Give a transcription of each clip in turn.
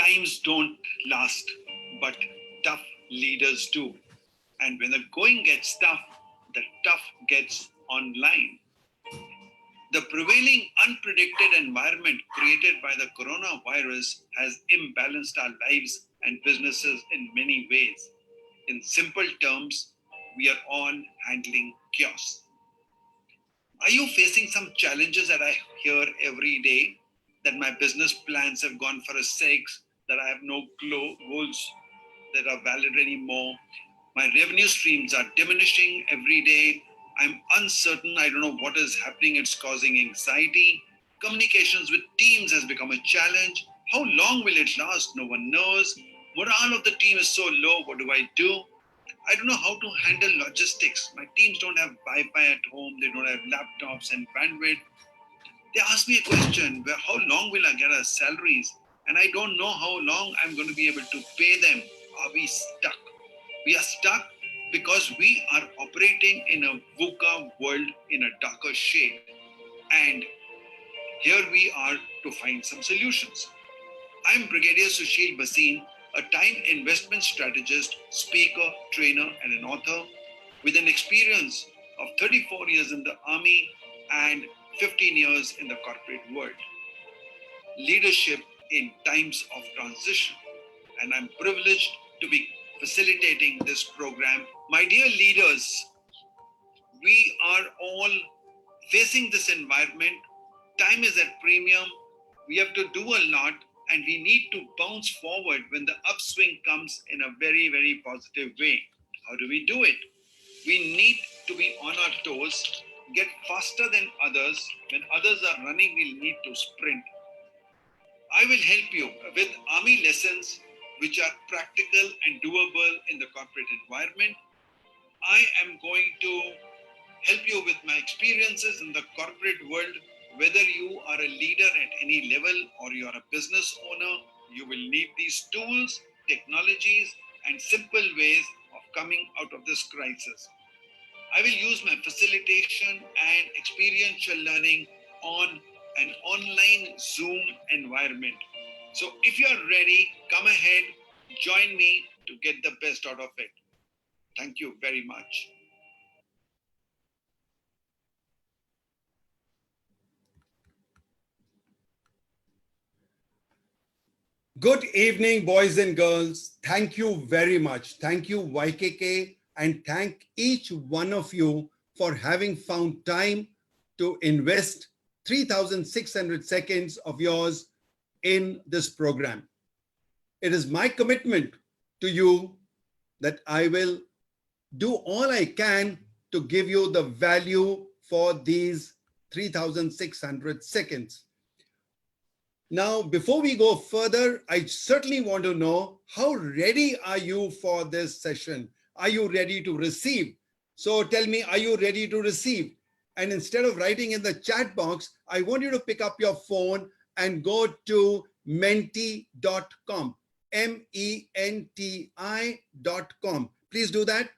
times don't last, but tough leaders do. And when the going gets tough, the tough gets online. The prevailing unpredicted environment created by the coronavirus has imbalanced our lives and businesses in many ways. In simple terms, we are all handling chaos. Are you facing some challenges that I hear every day? That my business plans have gone for a six, that I have no goals that are valid anymore. My revenue streams are diminishing every day. I'm uncertain. I don't know what is happening. It's causing anxiety. Communications with teams has become a challenge. How long will it last? No one knows. Morale of the team is so low. What do I do? I don't know how to handle logistics. My teams don't have Wi-Fi at home. They don't have laptops and bandwidth. They ask me a question, how long will I get our salaries? And I don't know how long I'm going to be able to pay them. Are we stuck? We are stuck because we are operating in a VUCA world in a darker shade. And here we are to find some solutions. I'm Brigadier Sushil Bhasin, a time investment strategist, speaker, trainer, and an author with an experience of 34 years in the army and 15 years in the corporate world. Leadership in times of transition. And I'm privileged to be facilitating this program. My dear leaders, we are all facing this environment. Time is at premium. We have to do a lot, and we need to bounce forward when the upswing comes in a very, very positive way. How do we do it? We need to be on our toes, get faster than others. When others are running, we'll need to sprint. I will help you with army lessons which are practical and doable in the corporate environment. I am going to help you with my experiences in the corporate world. Whether you are a leader at any level or you are a business owner, you will need these tools, technologies, and simple ways of coming out of this crisis. I will use my facilitation and experiential learning on an online Zoom environment. So if you are ready, come ahead, join me to get the best out of it. Thank you very much. Good evening, boys and girls. Thank you very much. Thank you, YKK, and thank each one of you for having found time to invest 3,600 seconds of yours in this program. It is my commitment to you that I will do all I can to give you the value for these 3,600 seconds. Now, before we go further, I certainly want to know, how ready are you for this session? Are you ready to receive? So tell me, are you ready to receive? And instead of writing in the chat box, I want you to pick up your phone and go to menti.com, MENTI.com. Please do that.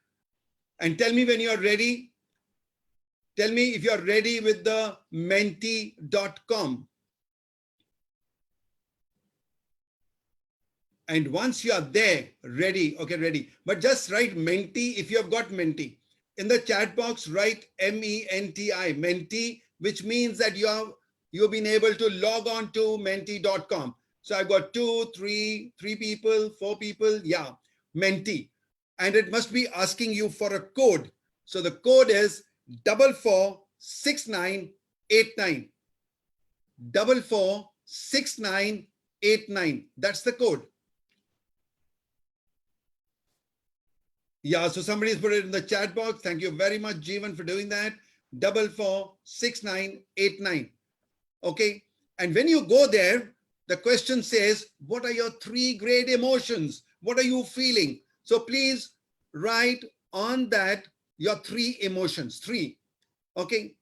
And tell me when you're ready. Tell me if you're ready with the menti.com. And once you are there, ready, okay, ready. But just write Menti if you have got Menti. In the chat box, write MENTI, Menti, which means that you've been able to log on to menti.com. So I've got 2, 3 people, 4 people, yeah, Menti. And it must be asking you for a code. So the code is 446989. 446989. That's the code. Yeah, so somebody's put it in the chat box. Thank you very much, Jeevan, for doing that. 446989. Okay. And when you go there, the question says, what are your 3 great emotions? What are you feeling? So please write on that your 3 emotions, 3. Okay.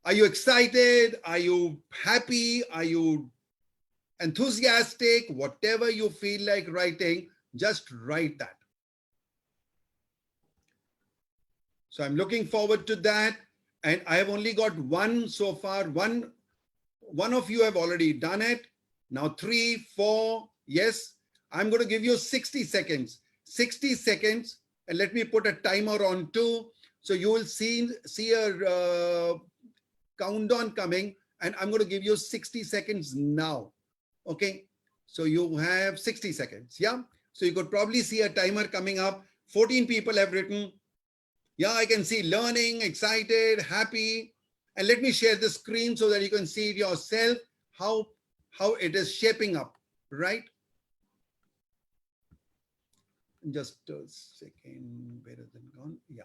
Are you excited? Are you happy? Are you enthusiastic? Whatever you feel like writing, just write that. So I'm looking forward to that. And I have only got 1 so far. One of you have already done it. Now 3, 4, Yes, I'm going to give you 60 seconds. 60 seconds. And let me put a timer on too. So you will see a countdown coming. And I'm going to give you 60 seconds now. Okay. So you have 60 seconds. Yeah. So you could probably see a timer coming up. 14 people have written. Yeah, I can see learning, excited, happy. And let me share the screen so that you can see it yourself, how it is shaping up, right? Just a second, where is it gone? Yeah.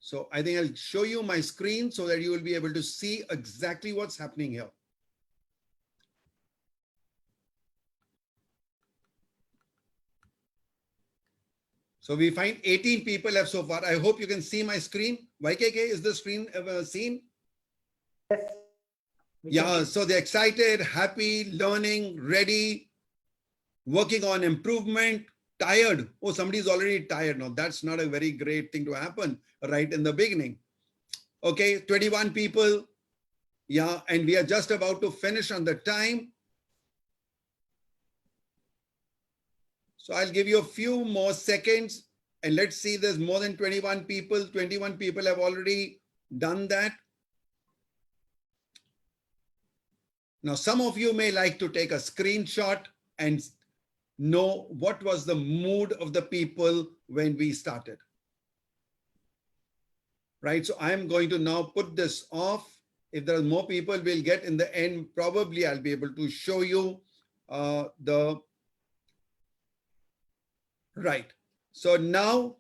So I think I'll show you my screen so that you will be able to see exactly what's happening here. So we find 18 people have so far. I hope you can see my screen. YKK, is the screen ever seen? Yes. Yeah, so they're excited, happy, learning, ready, working on improvement, tired. Oh, somebody's already tired. No, that's not a very great thing to happen right in the beginning. Okay, 21 people. Yeah, and we are just about to finish on the time. So I'll give you a few more seconds and let's see, there's more than 21 people. 21 people have already done that. Now, some of you may like to take a screenshot and know what was the mood of the people when we started. Right, so I'm going to now put this off. If there are more people, we'll get in the end, probably I'll be able to show you right. So now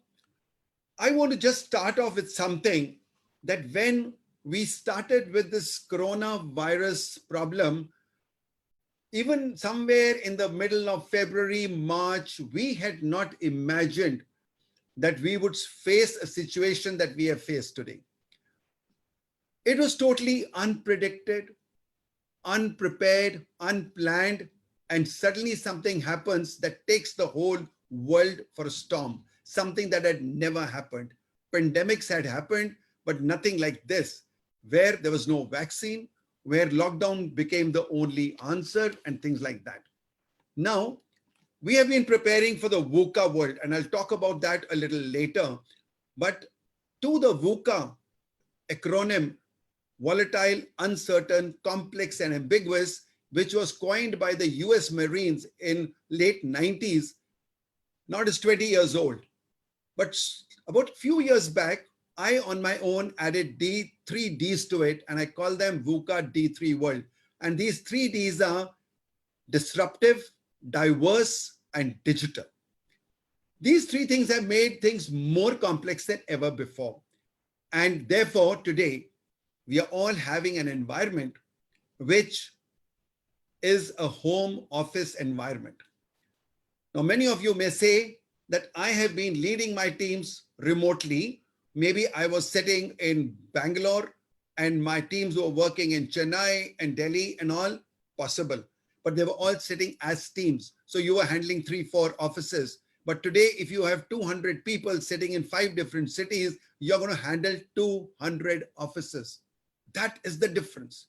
I want to just start off with something that when we started with this coronavirus problem, even somewhere in the middle of February, March, we had not imagined that we would face a situation that we have faced today. It was totally unpredicted, unprepared, unplanned, and suddenly something happens that takes the whole world for a storm, something that had never happened. Pandemics had happened, but nothing like this, where there was no vaccine, where lockdown became the only answer and things like that. Now, we have been preparing for the VUCA world, and I'll talk about that a little later. But to the VUCA acronym, volatile, uncertain, complex, and ambiguous, which was coined by the US Marines in late 90s. Now it's 20 years old. But about a few years back, I on my own added three Ds to it, and I call them VUCA D3 world. And these three Ds are disruptive, diverse, and digital. These three things have made things more complex than ever before. And therefore, today, we are all having an environment which is a home office environment. Now, many of you may say that I have been leading my teams remotely. Maybe I was sitting in Bangalore and my teams were working in Chennai and Delhi and all, possible. But they were all sitting as teams. So you were handling 3-4 offices. But today, if you have 200 people sitting in 5 different cities, you're going to handle 200 offices. That is the difference.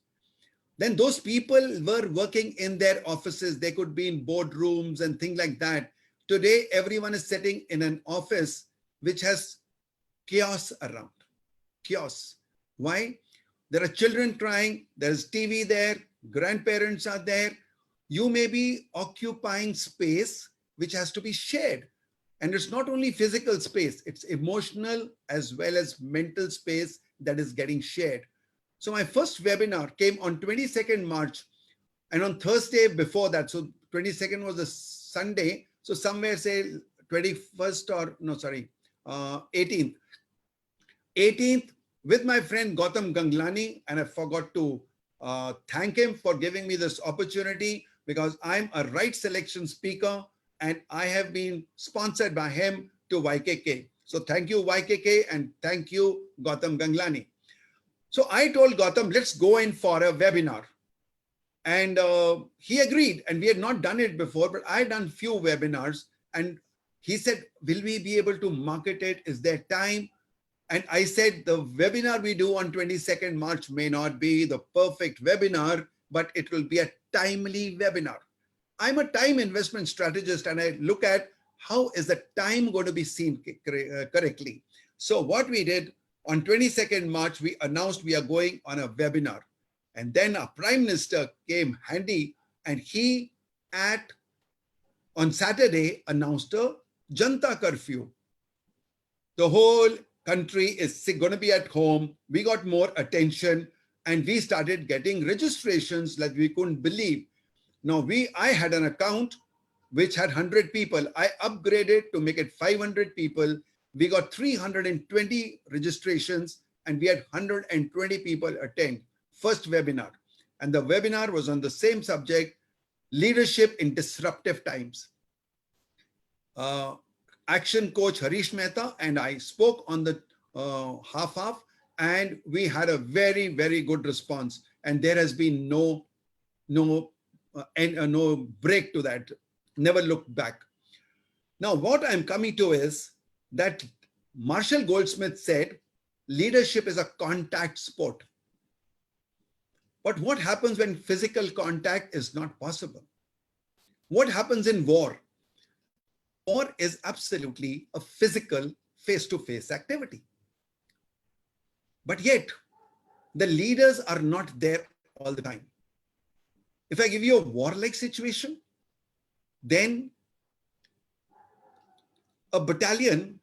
Then those people were working in their offices. They could be in boardrooms and things like that. Today, everyone is sitting in an office which has chaos around. Chaos. Why? There are children crying. There's TV there. Grandparents are there. You may be occupying space which has to be shared. And it's not only physical space, it's emotional as well as mental space that is getting shared. So my first webinar came on 22nd March, and on Thursday before that, so 22nd was a Sunday, so somewhere say 21st or no, sorry, 18th. 18th with my friend Gautam Ganglani, and I forgot to thank him for giving me this opportunity because I'm a right selection speaker and I have been sponsored by him to YKK. So thank you YKK and thank you Gautam Ganglani. So I told Gautam, let's go in for a webinar. And he agreed, and we had not done it before, but I had done few webinars and he said, will we be able to market it? Is there time? And I said, the webinar we do on 22nd March may not be the perfect webinar, but it will be a timely webinar. I'm a time investment strategist, and I look at how is the time going to be seen correctly. So what we did on 22nd March, we announced we are going on a webinar. And then our Prime Minister came handy, and he on Saturday announced a Janta curfew. The whole country is going to be at home. We got more attention, and we started getting registrations like we couldn't believe. Now, I had an account which had 100 people. I upgraded to make it 500 people. We got 320 registrations, and we had 120 people attend first webinar. And the webinar was on the same subject, leadership in disruptive times. Action coach Harish Mehta and I spoke on the half, and we had a very, very good response. And there has been no break to that, never looked back. Now, what I'm coming to is that Marshall Goldsmith said, leadership is a contact sport. But what happens when physical contact is not possible? What happens in war? War is absolutely a physical face-to-face activity. But yet, the leaders are not there all the time. If I give you a warlike situation, then a battalion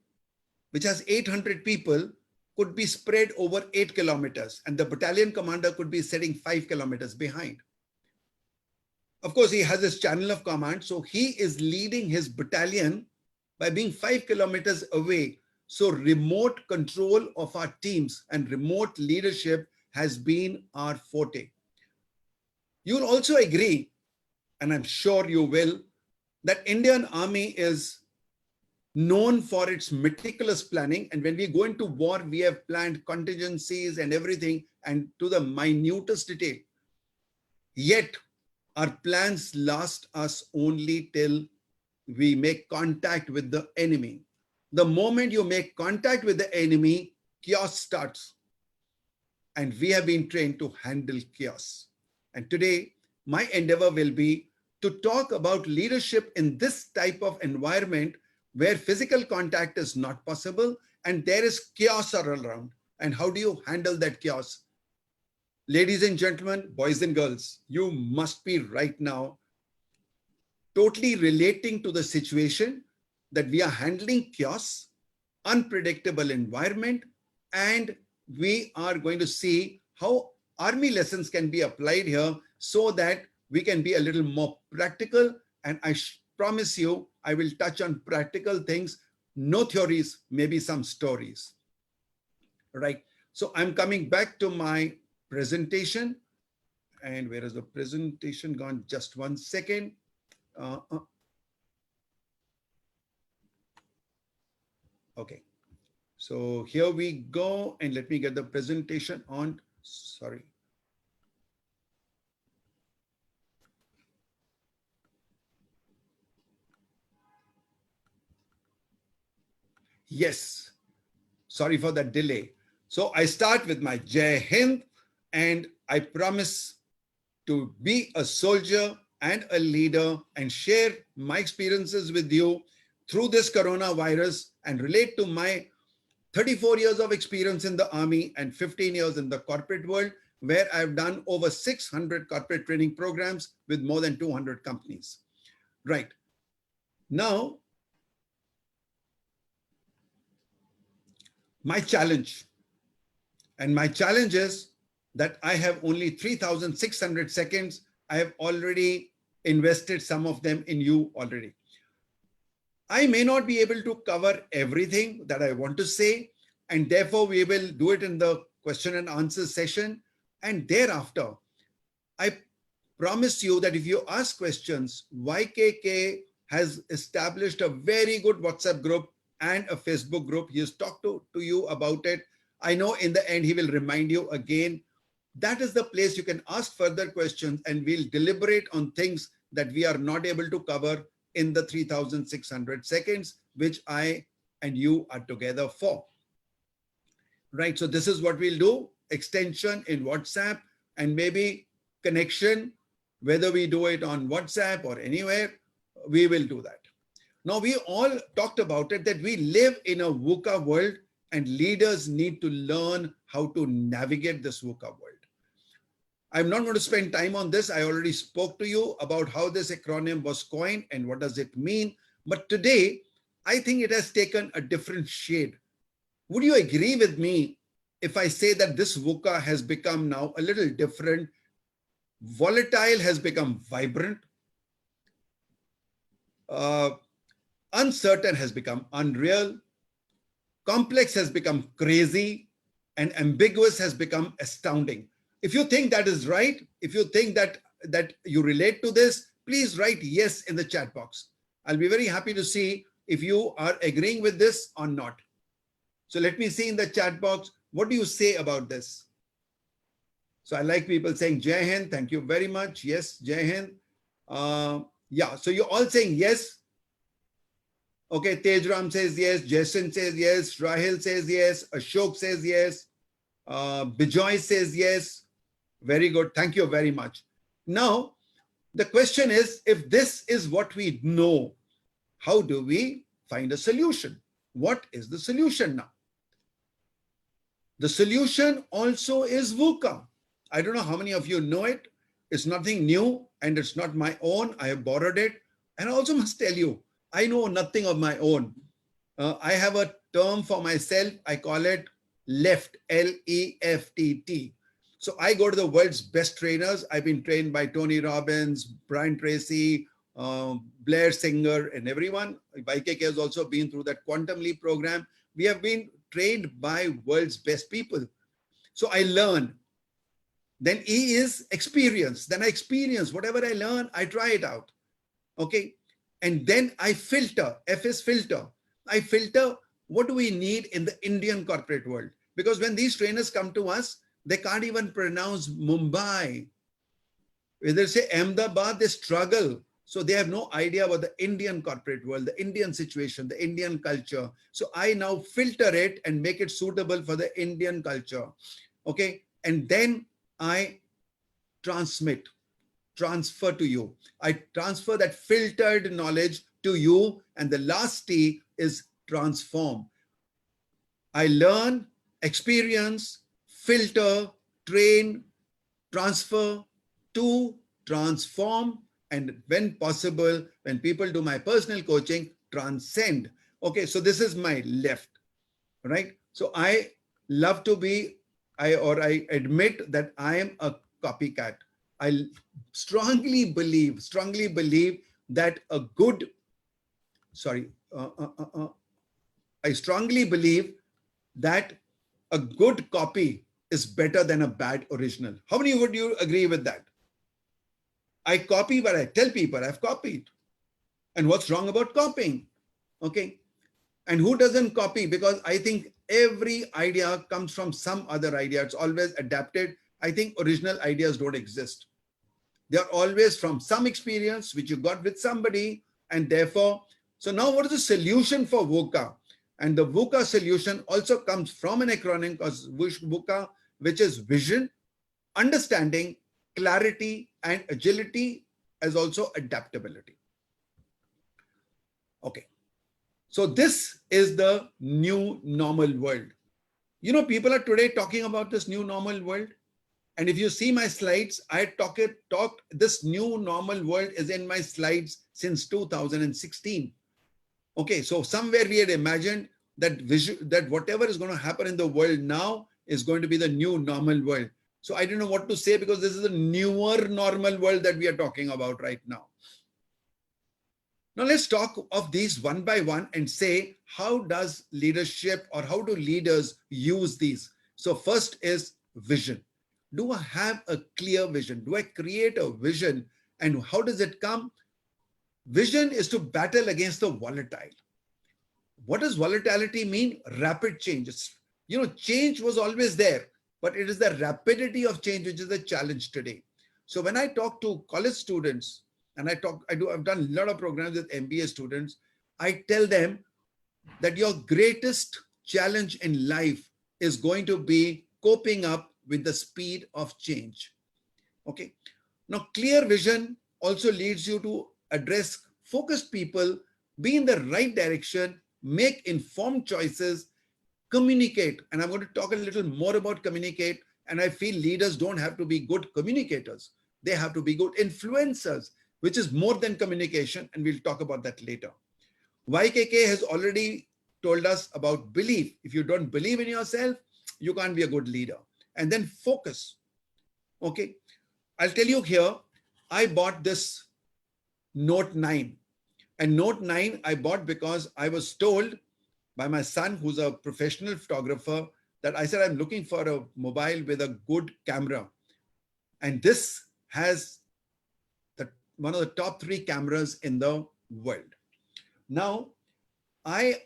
which has 800 people could be spread over 8 kilometers, and the battalion commander could be sitting 5 kilometers behind. Of course, he has his channel of command, so he is leading his battalion by being 5 kilometers away. So remote control of our teams and remote leadership has been our forte. You'll also agree, and I'm sure you will, that Indian Army is known for its meticulous planning. And when we go into war, we have planned contingencies and everything, and to the minutest detail. Yet, our plans last us only till we make contact with the enemy. The moment you make contact with the enemy, chaos starts. And we have been trained to handle chaos. And today, my endeavor will be to talk about leadership in this type of environment where physical contact is not possible and there is chaos all around. And how do you handle that chaos? Ladies and gentlemen, boys and girls, you must be right now totally relating to the situation that we are handling chaos, unpredictable environment, and we are going to see how army lessons can be applied here so that we can be a little more practical. And I promise you, I will touch on practical things, no theories, maybe some stories. Right. So I'm coming back to my presentation. And where is the presentation gone? Just one second. Okay. So here we go. And let me get the presentation on. Sorry. Yes. Sorry for that delay. So I start with my Jai Hind, and I promise to be a soldier and a leader and share my experiences with you through this coronavirus and relate to my 34 years of experience in the army and 15 years in the corporate world, where I've done over 600 corporate training programs with more than 200 companies. Right. Now, my challenge. And my challenge is that I have only 3,600 seconds. I have already invested some of them in you already. I may not be able to cover everything that I want to say, and therefore we will do it in the question and answer session. And thereafter, I promise you that if you ask questions, YKK has established a very good WhatsApp group and a Facebook group. He has talked to you about it. I know in the end, he will remind you again. That is the place you can ask further questions, and we'll deliberate on things that we are not able to cover in the 3,600 seconds, which I and you are together for. right? So this is what we'll do, extension in WhatsApp and maybe connection, whether we do it on WhatsApp or anywhere, we will do that. Now, we all talked about it, that we live in a VUCA world and leaders need to learn how to navigate this VUCA world. I'm not going to spend time on this. I already spoke to you about how this acronym was coined and what does it mean. But today, I think it has taken a different shade. Would you agree with me if I say that this VUCA has become now a little different? Volatile has become vibrant. Uncertain has become unreal. Complex has become crazy. And ambiguous has become astounding. If you think that is right, if you think that you relate to this, please write yes in the chat box. I'll be very happy to see if you are agreeing with this or not. So let me see in the chat box, what do you say about this? So I like people saying Jai Hind, thank you very much. Yes, Jai Hind. Yeah, so you're all saying yes. Okay, Tejram says yes, Jason says yes, Rahil says yes, Ashok says yes, Bijoy says yes. Very good, thank you very much. Now, the question is, if this is what we know, how do we find a solution? What is the solution now? The solution also is VUCA. I don't know how many of you know it. It's nothing new and it's not my own. I have borrowed it. And I also must tell you, I know nothing of my own. I have a term for myself. I call it left, L-E-F-T-T. So I go to the world's best trainers. I've been trained by Tony Robbins, Brian Tracy, Blair Singer, and everyone. YKK has also been through that Quantum Leap program. We have been trained by world's best people. So I learn. Then E is experience. Then I experience whatever I learn, I try it out. Okay. And then I filter. F is filter. I filter what do we need in the Indian corporate world. Because when these trainers come to us, they can't even pronounce Mumbai. When they say Ahmedabad, they struggle. So they have no idea about the Indian corporate world, the Indian situation, the Indian culture. So I now filter it and make it suitable for the Indian culture. Okay. And then I transmit, transfer to you. I transfer that filtered knowledge to you. And the last T is transform. I learn, experience, filter, train, transfer to transform, and when possible, when people do my personal coaching, transcend. Okay, so this is my left, right? So I love to be, I admit that I am a copycat. I strongly believe that a good, I strongly believe that a good copy is better than a bad original. How many would you agree with that? I copy, but I tell people I've copied. And what's wrong about copying? Okay. And who doesn't copy? Because I think every idea comes from some other idea. It's always adapted. I think original ideas don't exist. They're always from some experience which you got with somebody. And therefore, so now what is the solution for VUCA? And the VUCA solution also comes from an acronym called VUCA, which is vision, understanding, clarity, and agility, as also adaptability. Okay. So this is the new normal world. You know, people are today talking about this new normal world. And if you see my slides, I talked this new normal world is in my slides since 2016. Okay, so somewhere we had imagined that whatever is going to happen in the world now is going to be the new normal world. So I don't know what to say because this is a newer normal world that we are talking about right now. Now let's talk of these one by one and say, how does leadership or how do leaders use these? So first is vision. Do I have a clear vision? Do I create a vision? And how does it come? Vision is to battle against the volatile. What does volatility mean? Rapid changes. You know, change was always there, but it is the rapidity of change which is the challenge today. So when I talk to college students, and I've done a lot of programs with MBA students, I tell them that your greatest challenge in life is going to be coping up with the speed of change. Okay. Now, clear vision also leads you to address focused people, be in the right direction, make informed choices, communicate. And I'm going to talk a little more about communicate. And I feel leaders don't have to be good communicators. They have to be good influencers, which is more than communication. And we'll talk about that later. YKK has already told us about belief. If you don't believe in yourself, you can't be a good leader. And then focus. Okay. I'll tell you here, I bought this Note 9. And Note 9 I bought because I was told by my son, who's a professional photographer, that I said, I'm looking for a mobile with a good camera. And this has one of the top 3 cameras in the world. Now, I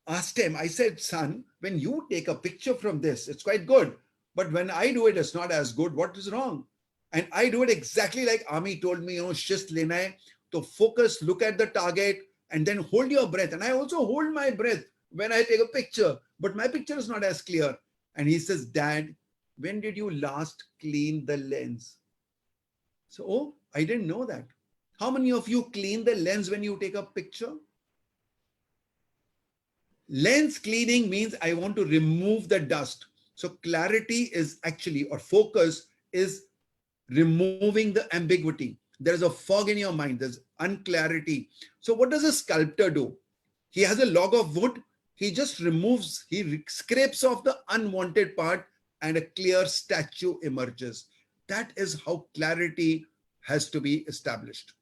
asked him, I said, son, when you take a picture from this, it's quite good. But when I do it, it's not as good. What is wrong? And I do it exactly like Ami told me, shist lena hai, to focus, look at the target, and then hold your breath. And I also hold my breath when I take a picture, but my picture is not as clear. And he says, Dad, when did you last clean the lens? So, oh, I didn't know that. How many of you clean the lens when you take a picture? Lens cleaning means I want to remove the dust. So clarity is actually, or focus is removing the ambiguity. There's a fog in your mind. There's unclarity. So what does a sculptor do? He has a log of wood. He just removes, he scrapes off the unwanted part and a clear statue emerges. That is how clarity has to be established.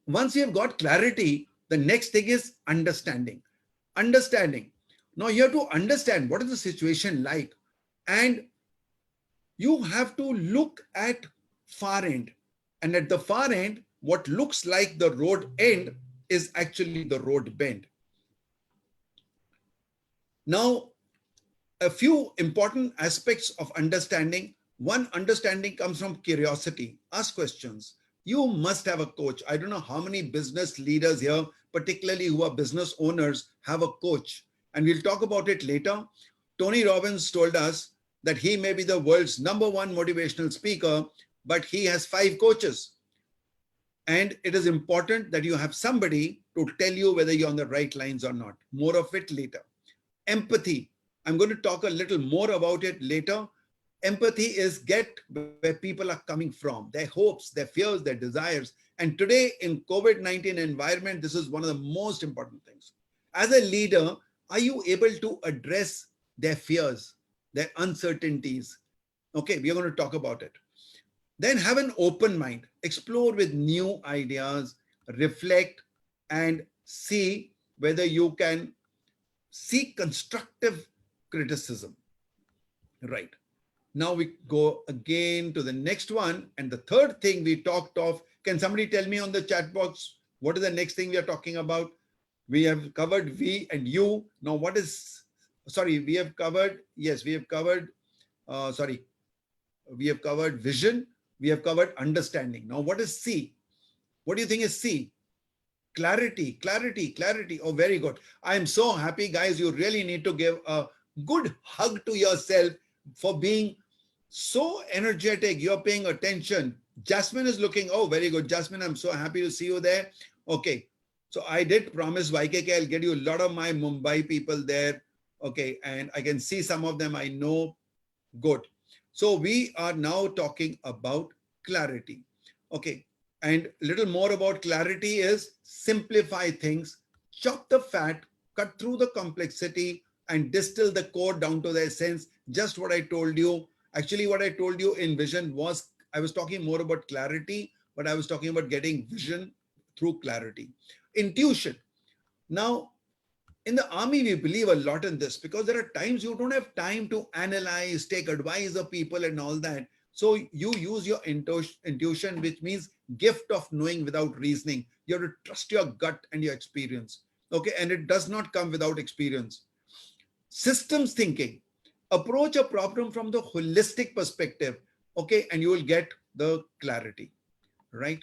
Once you have got clarity, the next thing is understanding. Understanding. Now you have to understand what is the situation like, and you have to look at far end. And at the far end, what looks like the road end is actually the road bend. Now, a few important aspects of understanding. One, understanding comes from curiosity. Ask questions. You must have a coach. I don't know how many business leaders here, particularly who are business owners, have a coach. And we'll talk about it later. Tony Robbins told us that he may be the world's #1 motivational speaker, but he has 5 coaches. And it is important that you have somebody to tell you whether you're on the right lines or not. More of it later. Empathy. I'm going to talk a little more about it later. Empathy is get where people are coming from, their hopes, their fears, their desires. And today in COVID-19 environment, this is one of the most important things. As a leader, are you able to address their fears, their uncertainties? Okay, we are going to talk about it. Then have an open mind, explore with new ideas, reflect and see whether you can seek constructive criticism. Right. Now we go again to the next one. And the third thing we talked of, can somebody tell me on the chat box, what is the next thing we are talking about? We have covered V and U. Now what is, sorry, we have covered, yes, we have covered, we have covered vision. We have covered understanding. Now what is C? What do you think is C? Clarity, clarity, clarity. Oh, very good. I am so happy, guys. You really need to give a good hug to yourself for being so energetic. You're paying attention. Jasmine is looking, oh, very good. Jasmine, I'm so happy to see you there. Okay. So I did promise YKK, I'll get you a lot of my Mumbai people there. Okay. And I can see some of them I know. Good. So we are now talking about clarity. Okay. And a little more about clarity is simplify things, chop the fat, cut through the complexity, and distill the core down to the essence. Just what I told you. Actually, what I told you in vision was, I was talking more about clarity, but I was talking about getting vision through clarity. Intuition. Now, in the army, we believe a lot in this because there are times you don't have time to analyze, take advice of people and all that. So you use your intuition, which means gift of knowing without reasoning. You have to trust your gut and your experience. Okay. And it does not come without experience. Systems thinking. Approach a problem from the holistic perspective. Okay. And you will get the clarity. Right.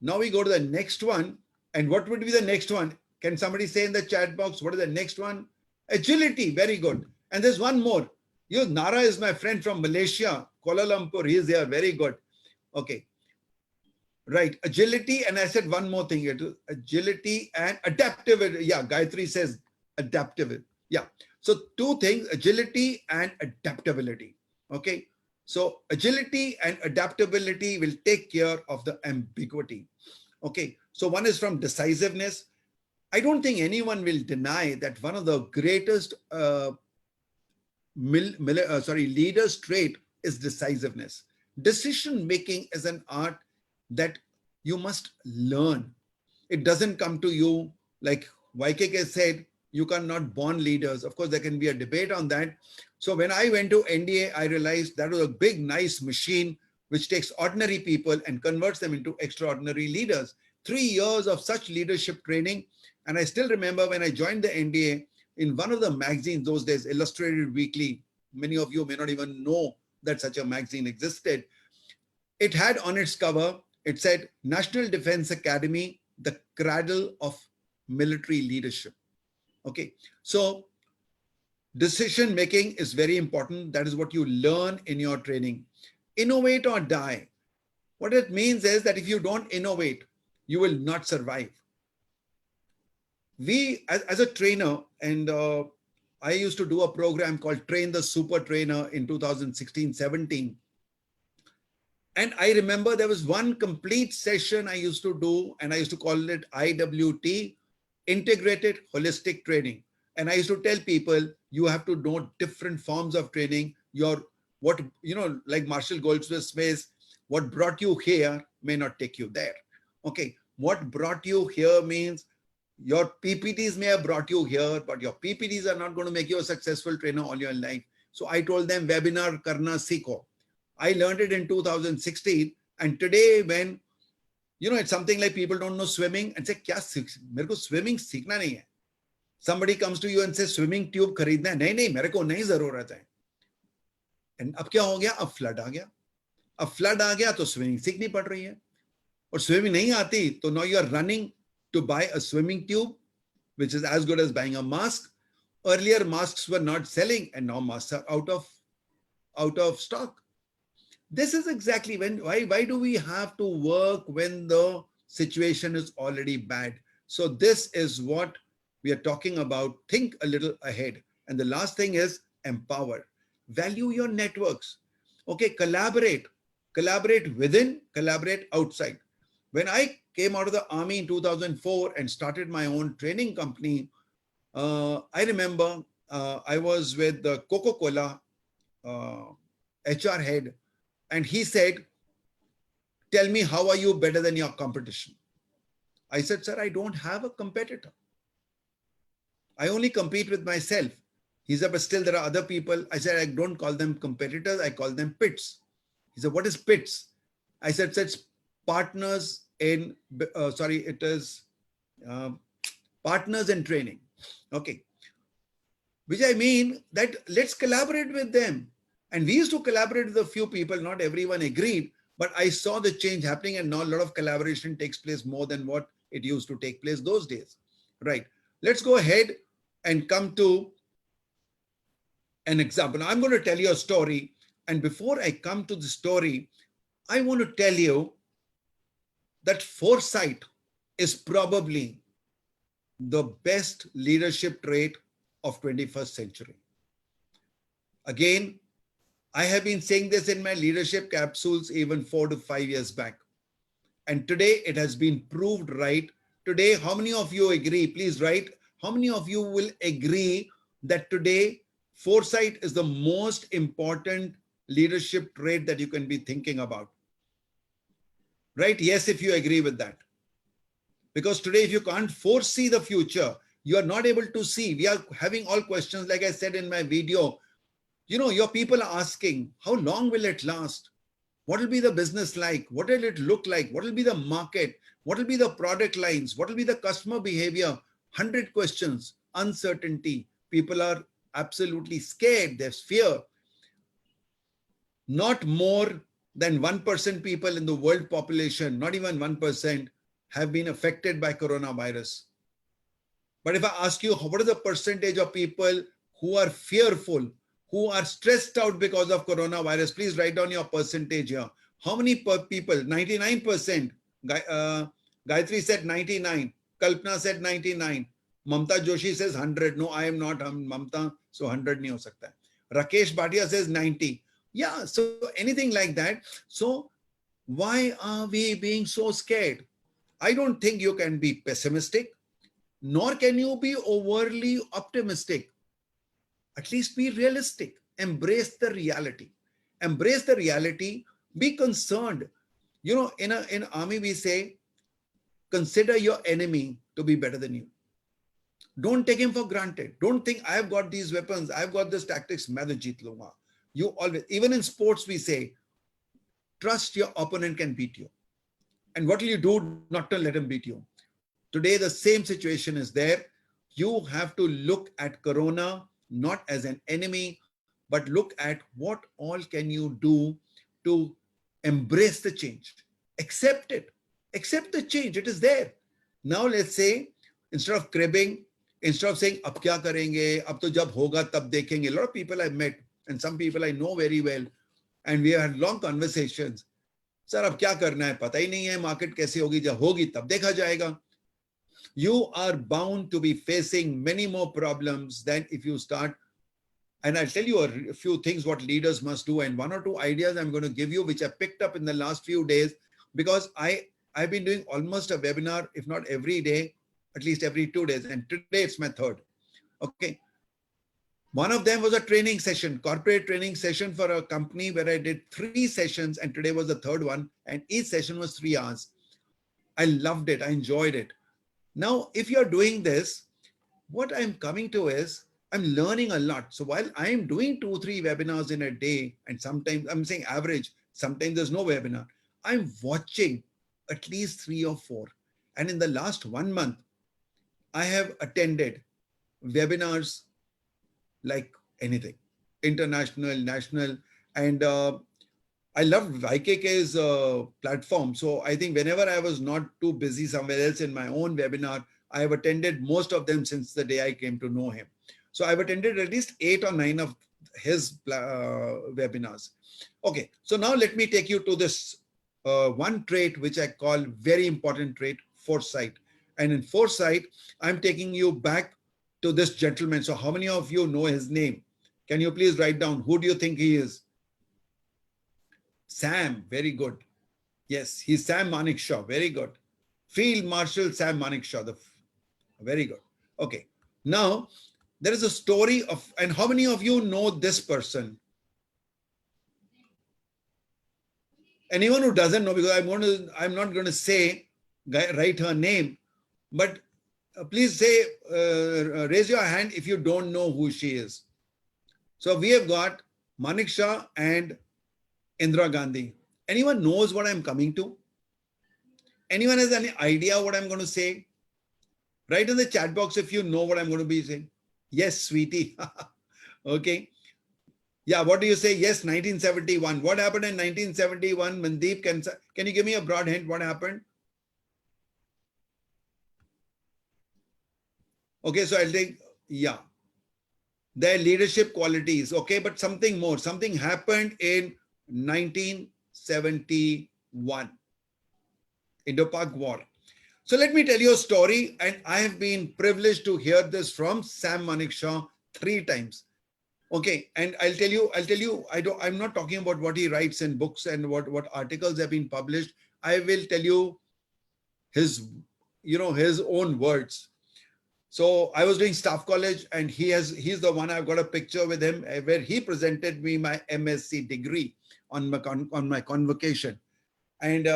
Now we go to the next one. And what would be the next one? Can somebody say in the chat box, what is the next one? Agility. Very good. And there's one more. Nara is my friend from Malaysia, Kuala Lumpur. He's there, very good. Okay. Right, agility, and I said one more thing here too, agility and adaptability. Yeah, Gayatri says adaptability. Yeah, so two things, agility and adaptability. Okay, so agility and adaptability will take care of the ambiguity. Okay, so one is from decisiveness. I don't think anyone will deny that one of the greatest leader's trait is decisiveness. Decision making is an art that you must learn. It doesn't come to you like YKK said, you cannot born leaders. Of course, there can be a debate on that. So when I went to NDA, I realized that was a big, nice machine which takes ordinary people and converts them into extraordinary leaders. 3 years of such leadership training. And I still remember when I joined the NDA, in one of the magazines those days, Illustrated Weekly, many of you may not even know that such a magazine existed. It had on its cover, it said, National Defense Academy, the cradle of military leadership. Okay, so decision making is very important. That is what you learn in your training. Innovate or die. What it means is that if you don't innovate, you will not survive. We, as a trainer, and I used to do a program called Train the Super Trainer in 2016-17. And I remember there was one complete session I used to do, and I used to call it IWT, Integrated Holistic Training. And I used to tell people, you have to know different forms of training. Like Marshall Goldsmith says, what brought you here may not take you there. Okay, what brought you here means your PPTs may have brought you here, but your PPTs are not going to make you a successful trainer all your life. So I told them, webinar karna seekho. I learned it in 2016. And today when, it's something like people don't know swimming and say, kya mere ko swimming seekhna nahi hai. Somebody comes to you and says, swimming tube kharidna hai. Nahi, mere ko nahi zarurat hai. And ab kya ho gaya? Ab flood aa gaya. Ab flood aa gaya, to swimming seekhni pad rahi hai. Or swimming nahi aati, so now you are running to buy a swimming tube, which is as good as buying a mask. Earlier, masks were not selling, and now masks are out of stock. This is exactly why do we have to work when the situation is already bad? So this is what we are talking about. Think a little ahead. And the last thing is empower. Value your networks. Okay, collaborate. Collaborate within, collaborate outside. When I came out of the army in 2004 and started my own training company, I remember I was with the Coca-Cola HR head, and he said, tell me, how are you better than your competition? I said, sir, I don't have a competitor. I only compete with myself. He said, but still there are other people. I said, I don't call them competitors. I call them pits. He said, what is pits? I said, it's partners in, partners in training. Okay. Which I mean that let's collaborate with them. And we used to collaborate with a few people. Not everyone agreed, but I saw the change happening, and now a lot of collaboration takes place more than what it used to take place those days. Right. Let's go ahead and come to an example. Now, I'm going to tell you a story. And before I come to the story, I want to tell you that foresight is probably the best leadership trait of 21st century. Again, I have been saying this in my leadership capsules even 4 to 5 years back. And today it has been proved right. Today, how many of you agree? Please write. How many of you will agree that today foresight is the most important leadership trait that you can be thinking about? Right? Yes, if you agree with that. Because today, if you can't foresee the future, you are not able to see. We are having all questions, like I said in my video. Your people are asking, how long will it last? What will be the business like? What will it look like? What will be the market? What will be the product lines? What will be the customer behavior? 100 questions, uncertainty. People are absolutely scared. There's fear. Not more than 1% people in the world population, not even 1%, have been affected by coronavirus. But if I ask you, what is the percentage of people who are fearful, who are stressed out because of coronavirus, please write down your percentage here. How many people? 99%. Gayatri said 99. Kalpana said 99. Mamta Joshi says 100. No, I am not Mamta, so 100 nahi ho sakta hai. Rakesh Bhatia says 90. Yeah, so anything like that. So why are we being so scared? I don't think you can be pessimistic, nor can you be overly optimistic. At least be realistic. Embrace the reality. Embrace the reality. Be concerned. You know, in army we say, consider your enemy to be better than you. Don't take him for granted. Don't think I've got these weapons, I've got this tactics, main to jeet lunga. You always, even in sports we say, trust your opponent can beat you. And what will you do not to let him beat you? Today, the same situation is there. You have to look at Corona not as an enemy, but look at what all can you do to embrace the change. Accept it. Accept the change. It is there. Now, let's say, instead of cribbing, instead of saying, ab kya karenge, ab to jab hoga tab dekhenge. A lot of people I've met, and some people I know very well, and we have had long conversations. Sir, अब क्या करना है पता ही नहीं है market कैसे होगी जब होगी तब देखा जाएगा. You are bound to be facing many more problems than if you start. And I'll tell you a few things what leaders must do, and one or two ideas I'm going to give you which I picked up in the last few days, because I've been doing almost a webinar, if not every day, at least every 2 days, and today it's my third. Okay. One of them was a training session, corporate training session for a company where I did 3 sessions, and today was the third one, and each session was 3 hours. I loved it. I enjoyed it. Now, if you're doing this, what I'm coming to is I'm learning a lot. So while I'm doing 2-3 webinars in a day, and sometimes I'm saying average, sometimes there's no webinar, I'm watching at least 3 or 4. And in the last 1 month, I have attended webinars like anything, international, national, and I love YKK's platform. So I think whenever I was not too busy somewhere else in my own webinar, I have attended most of them since the day I came to know him. So I've attended at least 8 or 9 of his webinars. Okay, so now let me take you to this one trait which I call very important trait, foresight. And in foresight, I'm taking you back to this gentleman. So how many of you know his name? Can you please write down? Who do you think he is? Sam, very good. Yes, he's Sam Manekshaw, very good. Field Marshal Sam Manekshaw, very good. Okay, now there is a story of, and how many of you know this person? Anyone who doesn't know, because I'm not going to say, write her name, but please say, raise your hand if you don't know who she is. So we have got Manekshaw and Indira Gandhi. Anyone knows what I'm coming to? Anyone has any idea what I'm going to say? Write in the chat box if you know what I'm going to be saying. Yes, sweetie. Okay. Yeah, what do you say? Yes, 1971. What happened in 1971? Mandeep, can you give me a broad hint? What happened? Okay, so I'll take, yeah, their leadership qualities. Okay, but something more. Something happened in 1971, Indo-Pak War. So let me tell you a story, and I have been privileged to hear this from Sam Manekshaw 3 times. Okay, and I'll tell you, I'm not talking about what he writes in books and what articles have been published. I will tell you his, his own words. So I was doing staff college, and he's the one, I've got a picture with him where he presented me my MSc degree on my convocation. And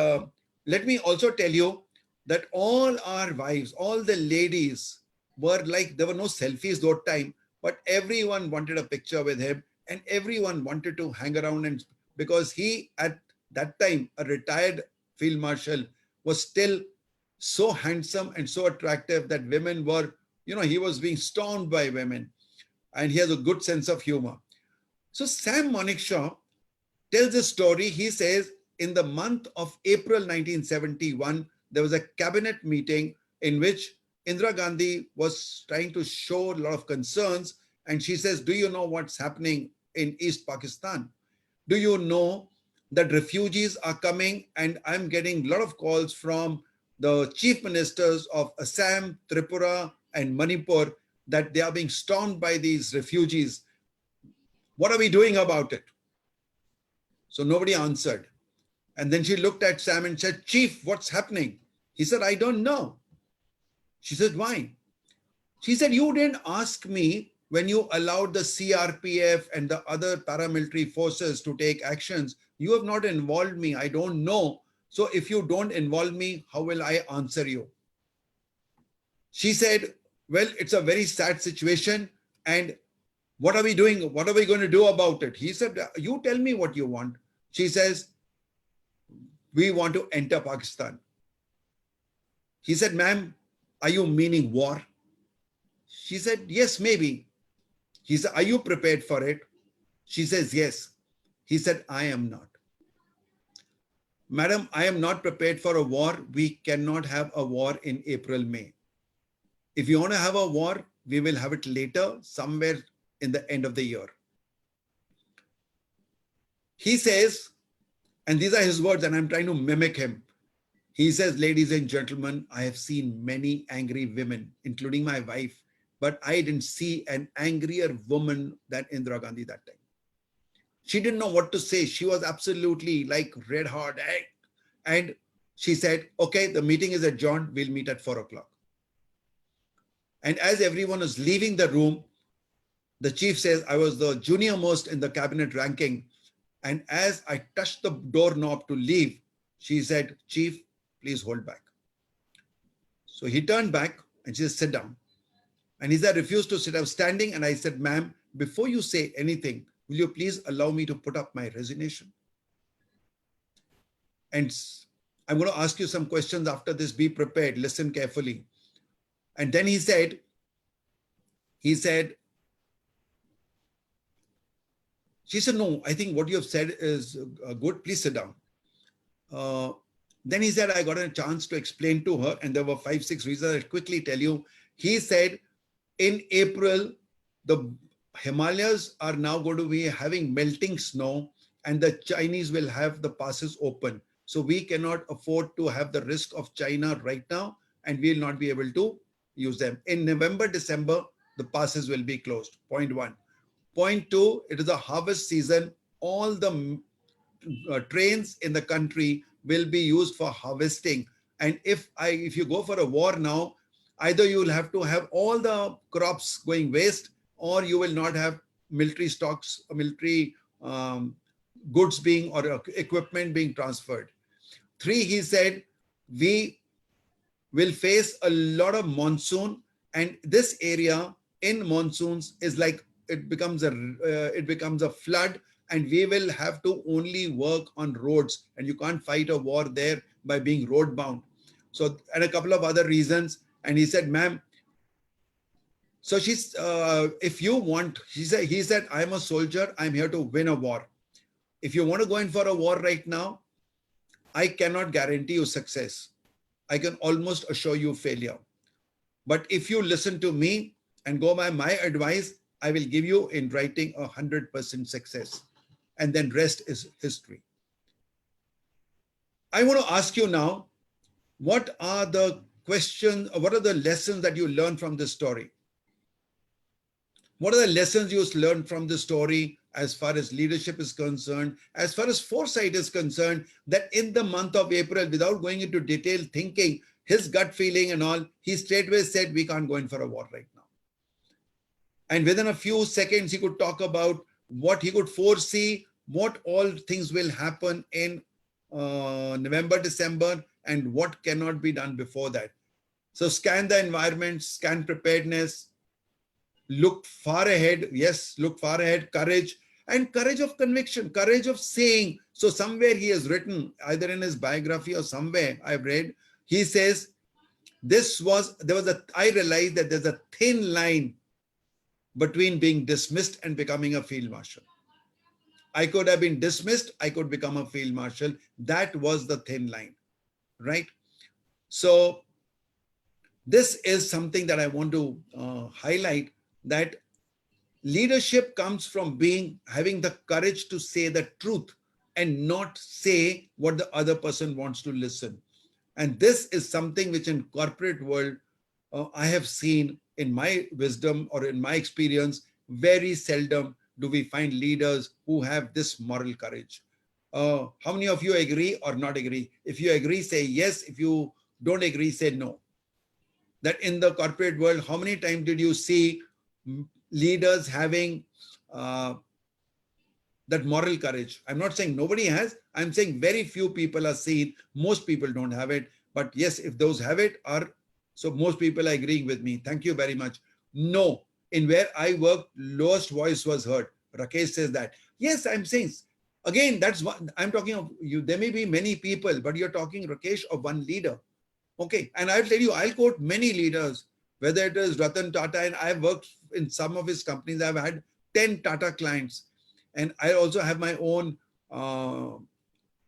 let me also tell you that all our wives, all the ladies were like, there were no selfies that time, but everyone wanted a picture with him, and everyone wanted to hang around, and because he, at that time, a retired field marshal, was still so handsome and so attractive that women were, he was being stormed by women, and he has a good sense of humor. So Sam Manekshaw tells a story. He says in the month of April 1971, there was a cabinet meeting in which Indira Gandhi was trying to show a lot of concerns And she says, do you know what's happening in East Pakistan? Do you know that refugees are coming? And I'm getting a lot of calls from the chief ministers of Assam, Tripura, and Manipur that they are being stormed by these refugees. What are we doing about it? So nobody answered. And then she looked at Sam and said, Chief, what's happening? He said, I don't know. She said, why? She said, you didn't ask me when you allowed the CRPF and the other paramilitary forces to take actions. You have not involved me. I don't know. So if you don't involve me, how will I answer you? She said, well, it's a very sad situation. And what are we doing? What are we going to do about it? He said, you tell me what you want. She says, we want to enter Pakistan. He said, ma'am, are you meaning war? She said, yes, maybe. He said, are you prepared for it? She says, yes. He said, I am not. Madam, I am not prepared for a war. We cannot have a war in April, May. If you want to have a war, we will have it later, somewhere in the end of the year. He says, and these are his words, and I'm trying to mimic him. He says, ladies and gentlemen, I have seen many angry women, including my wife, but I didn't see an angrier woman than Indira Gandhi that time. She didn't know what to say. She was absolutely like red hot. And she said, okay, the meeting is adjourned. We'll meet at 4 o'clock. And as everyone was leaving the room, the chief says, I was the junior most in the cabinet ranking. And as I touched the doorknob to leave, she said, Chief, please hold back. So he turned back and she said, sit down. And he said, I refused to sit. I was standing and I said, ma'am, before you say anything, will you please allow me to put up my resignation? And I'm going to ask you some questions after this. Be prepared. Listen carefully. And then he said, she said, no, I think what you have said is good. Please sit down. Then he said, I got a chance to explain to her, and there were 5-6 reasons. I'll quickly tell you. He said, in April, the Himalayas are now going to be having melting snow, and the Chinese will have the passes open. So we cannot afford to have the risk of China right now, and we will not be able to use them. In November, December, the passes will be closed. Point one. Point two, it is a harvest season. All the trains in the country will be used for harvesting. And if you go for a war now, either you will have to have all the crops going waste, or you will not have military stocks, military goods being or equipment being transferred. Three, he said, we will face a lot of monsoon, and this area in monsoons is like it becomes a flood, and we will have to only work on roads, and you can't fight a war there by being road bound. So, and a couple of other reasons. And he said, ma'am, so she's, if you want, he said, I'm a soldier. I'm here to win a war. If you want to go in for a war right now, I cannot guarantee you success. I can almost assure you failure. But if you listen to me and go by my advice, I will give you in writing 100% success. And then rest is history. I want to ask you now, what are the questions, what are the lessons that you learned from this story? What are the lessons you learned from this story as far as leadership is concerned, as far as foresight is concerned, that in the month of April, without going into detailed thinking, his gut feeling and all, he straightway said, we can't go in for a war right now. And within a few seconds, he could talk about what he could foresee, what all things will happen in November, December, and what cannot be done before that. So scan the environment, scan preparedness, look far ahead. Yes, look far ahead, courage, and courage of conviction, courage of saying. So somewhere he has written, either in his biography or somewhere I've read, he says, I realized that there's a thin line between being dismissed and becoming a field marshal. I could have been dismissed. I could become a field marshal. That was the thin line, right? So this is something that I want to highlight, that Leadership comes from having the courage to say the truth and not say what the other person wants to listen. And this is something which in corporate world, I have seen in my wisdom or in my experience, very seldom do we find leaders who have this moral courage. How many of you agree or not agree? If you agree, say yes. If you don't agree, say no. That in the corporate world, how many times did you see leaders having uh, that moral courage? I'm not saying nobody has. I'm saying very few people are seen. Most people don't have it. But yes, if those have it, so most people are agreeing with me. Thank you very much. No, in where I worked, lowest voice was heard. Rakesh says that. Yes, I'm saying. Again, that's what I'm talking of. You, there may be many people, but you're talking, Rakesh, of one leader. Okay, and I'll tell you, I'll quote many leaders, whether it is Ratan Tata, and I've worked in some of his companies. I've had 10 Tata clients, and I also have my own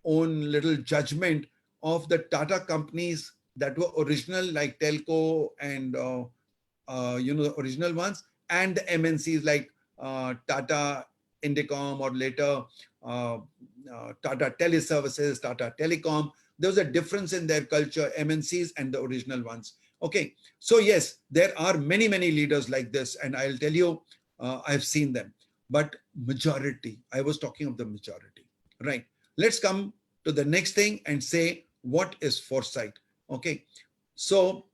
little judgment of the Tata companies that were original, like Telco and the original ones, and the MNCs like Tata Indicom or later uh, Tata Teleservices, Tata Telecom. There was a difference in their culture, MNCs and the original ones. Okay, so yes, there are many, many leaders like this, and I'll tell you, I've seen them. But majority, I was talking of the majority, right? Let's come to the next thing and say, what is foresight? Okay, so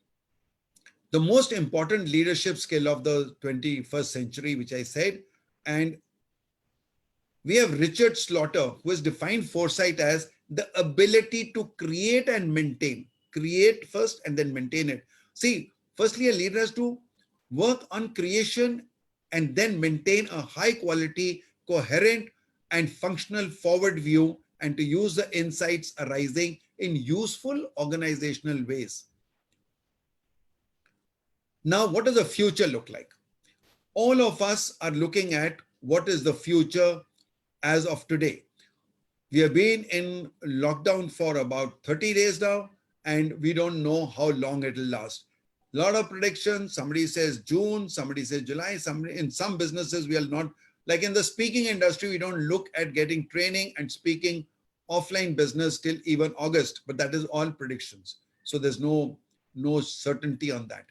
the most important leadership skill of the 21st century, which I said, and we have Richard Slaughter, who has defined foresight as the ability to create and maintain. Create first and then maintain it. See, firstly, a leader has to work on creation and then maintain a high quality, coherent, and functional forward view, and to use the insights arising in useful organizational ways. Now, what does the future look like? All of us are looking at what is the future as of today. We have been in lockdown for about 30 days now, and we don't know how long it will last. A lot of predictions. Somebody says June, somebody says July. In some businesses, we are not, like in the speaking industry, we don't look at getting training and speaking offline business till even August, but that is all predictions. So there's no certainty on that.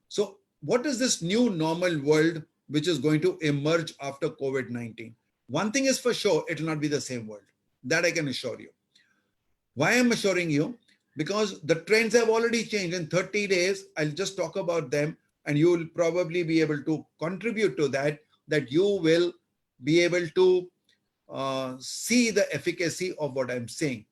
So what is this new normal world which is going to emerge after COVID-19? One thing is for sure, it will not be the same world. That I can assure you. Why I'm assuring you? Because the trends have already changed. In 30 days, I'll just talk about them, and you will probably be able to contribute to that you will be able to see the efficacy of what I'm saying.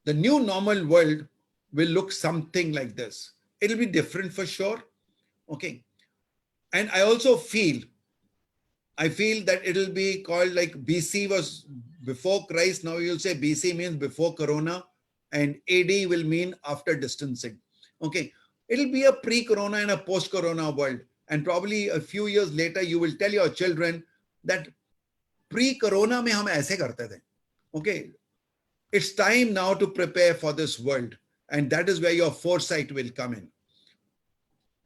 The new normal world will look something like this. It'll be different for sure. Okay. And I also feel that it'll be called like BC was before Christ. Now you'll say BC means before Corona, and AD will mean after distancing. Okay. It'll be a pre-Corona and a post-Corona world. And probably a few years later, you will tell your children that pre-Corona mein hum aise karte the. Okay. It's time now to prepare for this world. And that is where your foresight will come in.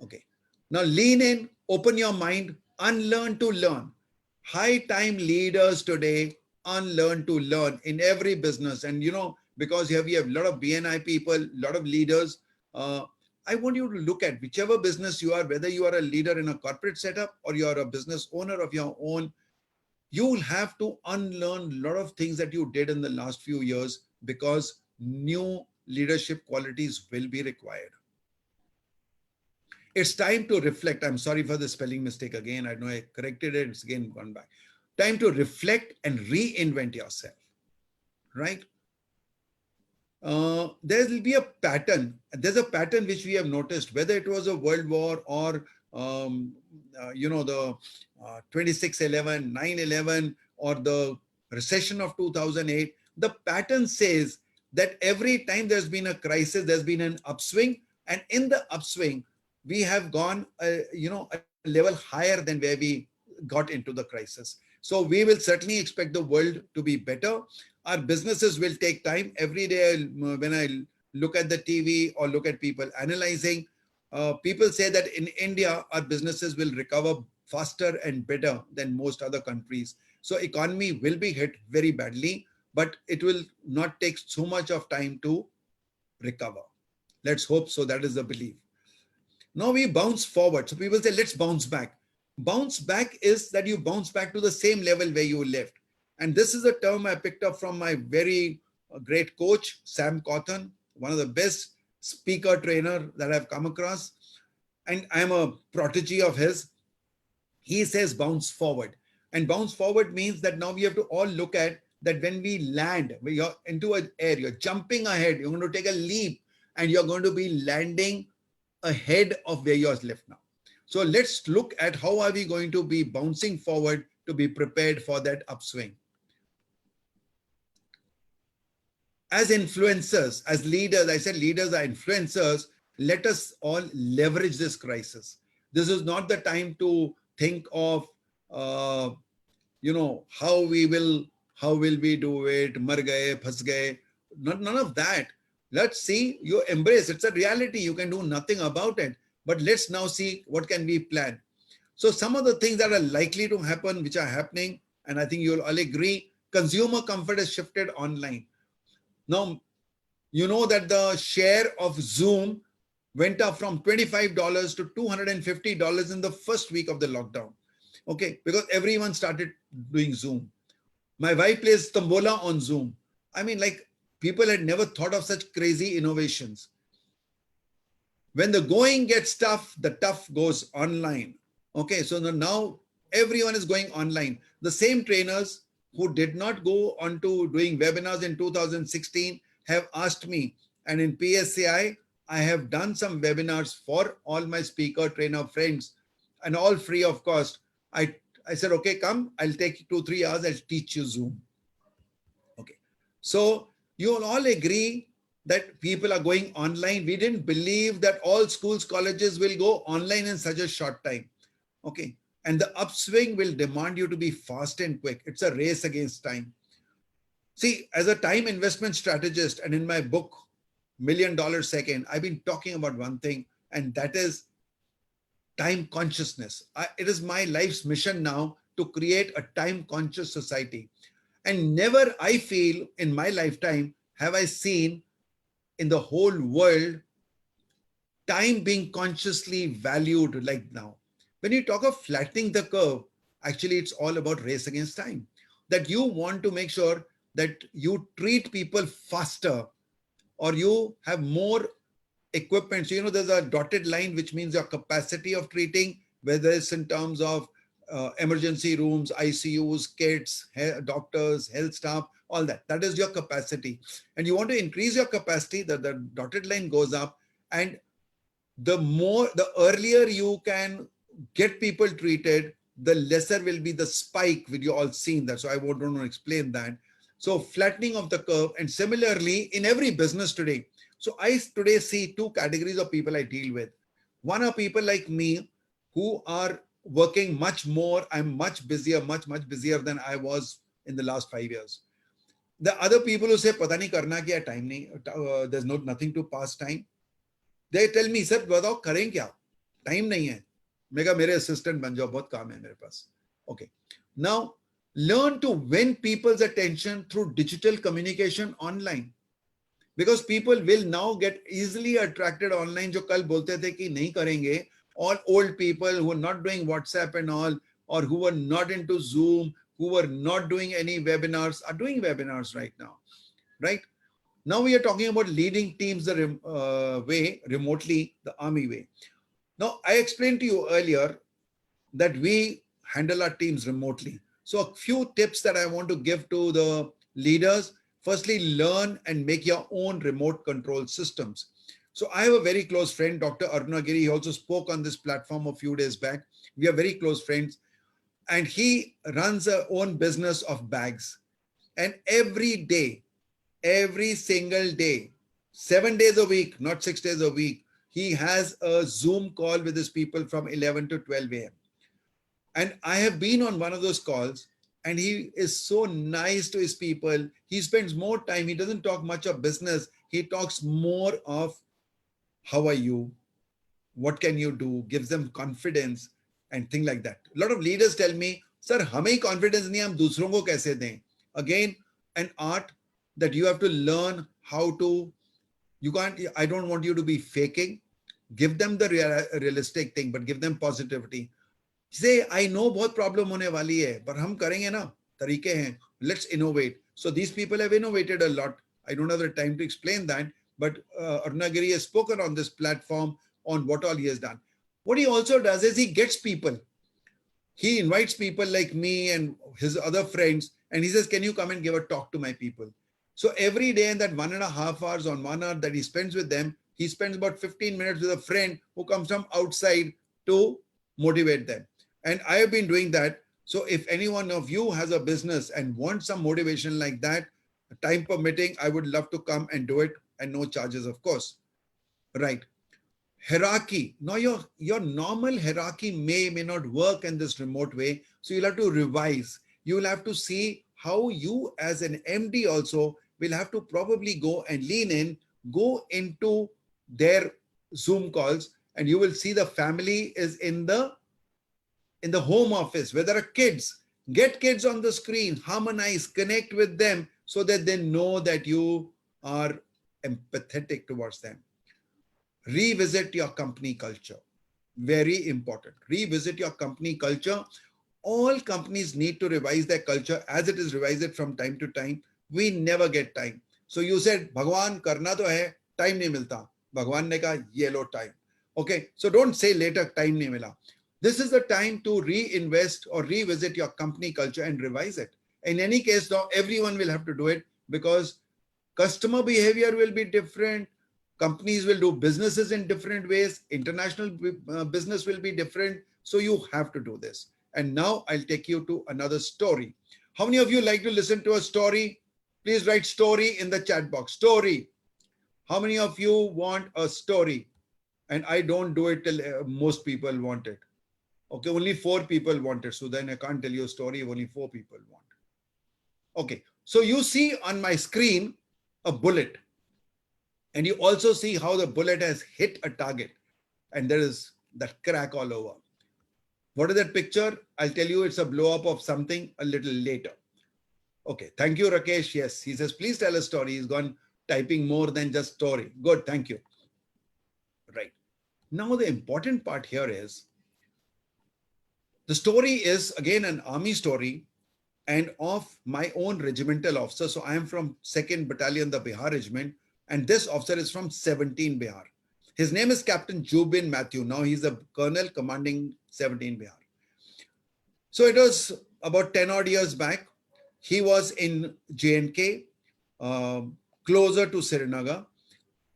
Okay. Now lean in, open your mind, unlearn to learn. High time leaders today unlearn to learn in every business. And because here we have a lot of BNI people, a lot of leaders, I want you to look at whichever business you are, whether you are a leader in a corporate setup or you are a business owner of your own, you will have to unlearn a lot of things that you did in the last few years, because new leadership qualities will be required. It's time to reflect. I'm sorry for the spelling mistake again. I know I corrected it. It's again gone back. Time to reflect and reinvent yourself, right? There will be a pattern. There's a pattern which we have noticed, whether it was a world war or, the 26/11, 9/11, or the recession of 2008. The pattern says that every time there's been a crisis, there's been an upswing. And in the upswing, we have gone, a level higher than where we got into the crisis. So we will certainly expect the world to be better. Our businesses will take time. Every day when I look at the TV or look at people analyzing, People say that in India, our businesses will recover faster and better than most other countries. So economy will be hit very badly, but it will not take so much of time to recover. Let's hope so. That is the belief. Now we bounce forward. So people say, let's bounce back. Bounce back is that you bounce back to the same level where you left. And this is a term I picked up from my very great coach, Sam Cawthon, one of the best speaker trainer that I've come across. And I'm a protege of his. He says bounce forward. And bounce forward means that now we have to all look at that when we land, when you're into an air, you're jumping ahead, you're going to take a leap and you're going to be landing ahead of where you're left now. So let's look at how are we going to be bouncing forward to be prepared for that upswing. As influencers, as leaders, I said leaders are influencers, let us all leverage this crisis. This is not the time to think of, how will we do it, mar gaye, phas gaye, none of that. Let's see, you embrace, it's a reality, you can do nothing about it. But let's now see what can we plan. So some of the things that are likely to happen, which are happening, and I think you'll all agree, consumer comfort has shifted online. Now, you know that the share of Zoom went up from $25 to $250 in the first week of the lockdown. Okay, because everyone started doing Zoom. My wife plays Tambola on Zoom. I mean, like, people had never thought of such crazy innovations. When the going gets tough, the tough goes online. Okay, so now everyone is going online. The same trainers who did not go on to doing webinars in 2016 have asked me, and in PSCI, I have done some webinars for all my speaker trainer friends and all free of cost. I said, okay, come, I'll take 2-3 hours, I'll teach you Zoom. Okay, so you will all agree that people are going online. We didn't believe that all schools, colleges will go online in such a short time. Okay, and the upswing will demand you to be fast and quick. It's a race against time. See, as a time investment strategist, and in my book, $1 Million Second, I've been talking about one thing, and that is time consciousness. It is my life's mission now to create a time conscious society. And never, I feel, in my lifetime, have I seen in the whole world time being consciously valued like now. When you talk of flattening the curve, actually it's all about race against time. That you want to make sure that you treat people faster or you have more equipment. So, there's a dotted line, which means your capacity of treating, whether it's in terms of emergency rooms, ICUs, kits, doctors, health staff, all that. That is your capacity. And you want to increase your capacity, the dotted line goes up. And the earlier you can get people treated, the lesser will be the spike, which you all seen that. So I don't want to explain that. So flattening of the curve. And similarly, in every business today, so I today see two categories of people I deal with. One are people like me who are working much more. I'm much busier, much busier than I was in the last 5 years. The other people who say, "Pata nahi karna kya, time nahi, there's nothing to pass time." They tell me, "Sir, बताओ करें क्या? Time नहीं है." मैं कहा, मेरे assistant बन जाओ, बहुत काम है मेरे पास. Okay. Now, learn to win people's attention through digital communication online. Because people will now get easily attracted online. जो कल बोलते थे कि नहीं करेंगे, all old people who are not doing WhatsApp and all, or who were not into Zoom, who were not doing any webinars, are doing webinars right now, right? Now we are talking about leading teams the way, remotely, the army way. Now, I explained to you earlier that we handle our teams remotely. So a few tips that I want to give to the leaders. Firstly, learn and make your own remote control systems. So I have a very close friend, Dr. Arunagiri. He also spoke on this platform a few days back. We are very close friends. And he runs a own business of bags. And every day, every single day, 7 days a week, not 6 days a week, he has a Zoom call with his people from 11 to 12 a.m. And I have been on one of those calls, and he is so nice to his people. He spends more time. He doesn't talk much of business. He talks more of, how are you? what can you do, gives them confidence and things like that. A lot of leaders tell me, sir, हमें ही confidence नहीं, हम दूसरों को कैसे दें? Again, an art that you have to learn how to, you can't, I don't want you to be faking. Give them the realistic thing, but give them positivity. Say, I know बहुत problem होने वाली है, पर हम करेंगे ना, तरीके हैं, let's innovate. So these people have innovated a lot. I don't have the time to explain that, but Arunagiri has spoken on this platform on what all he has done. What he also does is he gets people. He invites people like me and his other friends, and he says, can you come and give a talk to my people? So every day in that 1.5 hours on 1 hour that he spends with them, he spends about 15 minutes with a friend who comes from outside to motivate them. And I have been doing that. So if any one of you has a business and wants some motivation like that, time permitting, I would love to come and do it, and no charges, of course. Right. Hierarchy. Now your normal hierarchy may not work in this remote way. So you'll have to revise. You will have to see how you as an MD also will have to probably go and lean in, go into their Zoom calls, and you will see the family is in the home office where there are kids. Get kids on the screen, harmonize, connect with them so that they know that you are empathetic towards them. Revisit your company culture. Very important. Revisit your company culture. All companies need to revise their culture as it is revised from time to time. We never get time. So you said, Bhagwan, karna to hai, time nahi milta. Bhagwan ne kaha, ye lo time. Okay, so don't say later, time nahi mila. This is the time to reinvest or revisit your company culture and revise it. In any case, though, everyone will have to do it because customer behavior will be different. Companies will do businesses in different ways. International business will be different. So you have to do this. And now I'll take you to another story. How many of you like to listen to a story? Please write story in the chat box. Story. How many of you want a story? And I don't do it till most people want it. Okay, only 4 people want it. So then I can't tell you a story if only 4 people want it. Okay, so you see on my screen a bullet. And you also see how the bullet has hit a target. And there is that crack all over. What is that picture? I'll tell you it's a blow up of something a little later. Okay, thank you, Rakesh. Yes, he says, please tell a story. He's gone typing more than just story. Good, thank you. Right. Now the important part here is, the story is again an army story and of my own regimental officer. So I am from 2nd Battalion, the Bihar Regiment, and this officer is from 17 Bihar. His name is Captain Jubin Matthew. Now he's a colonel commanding 17 Bihar. So it was about 10 odd years back. He was in J&K, closer to Srinagar,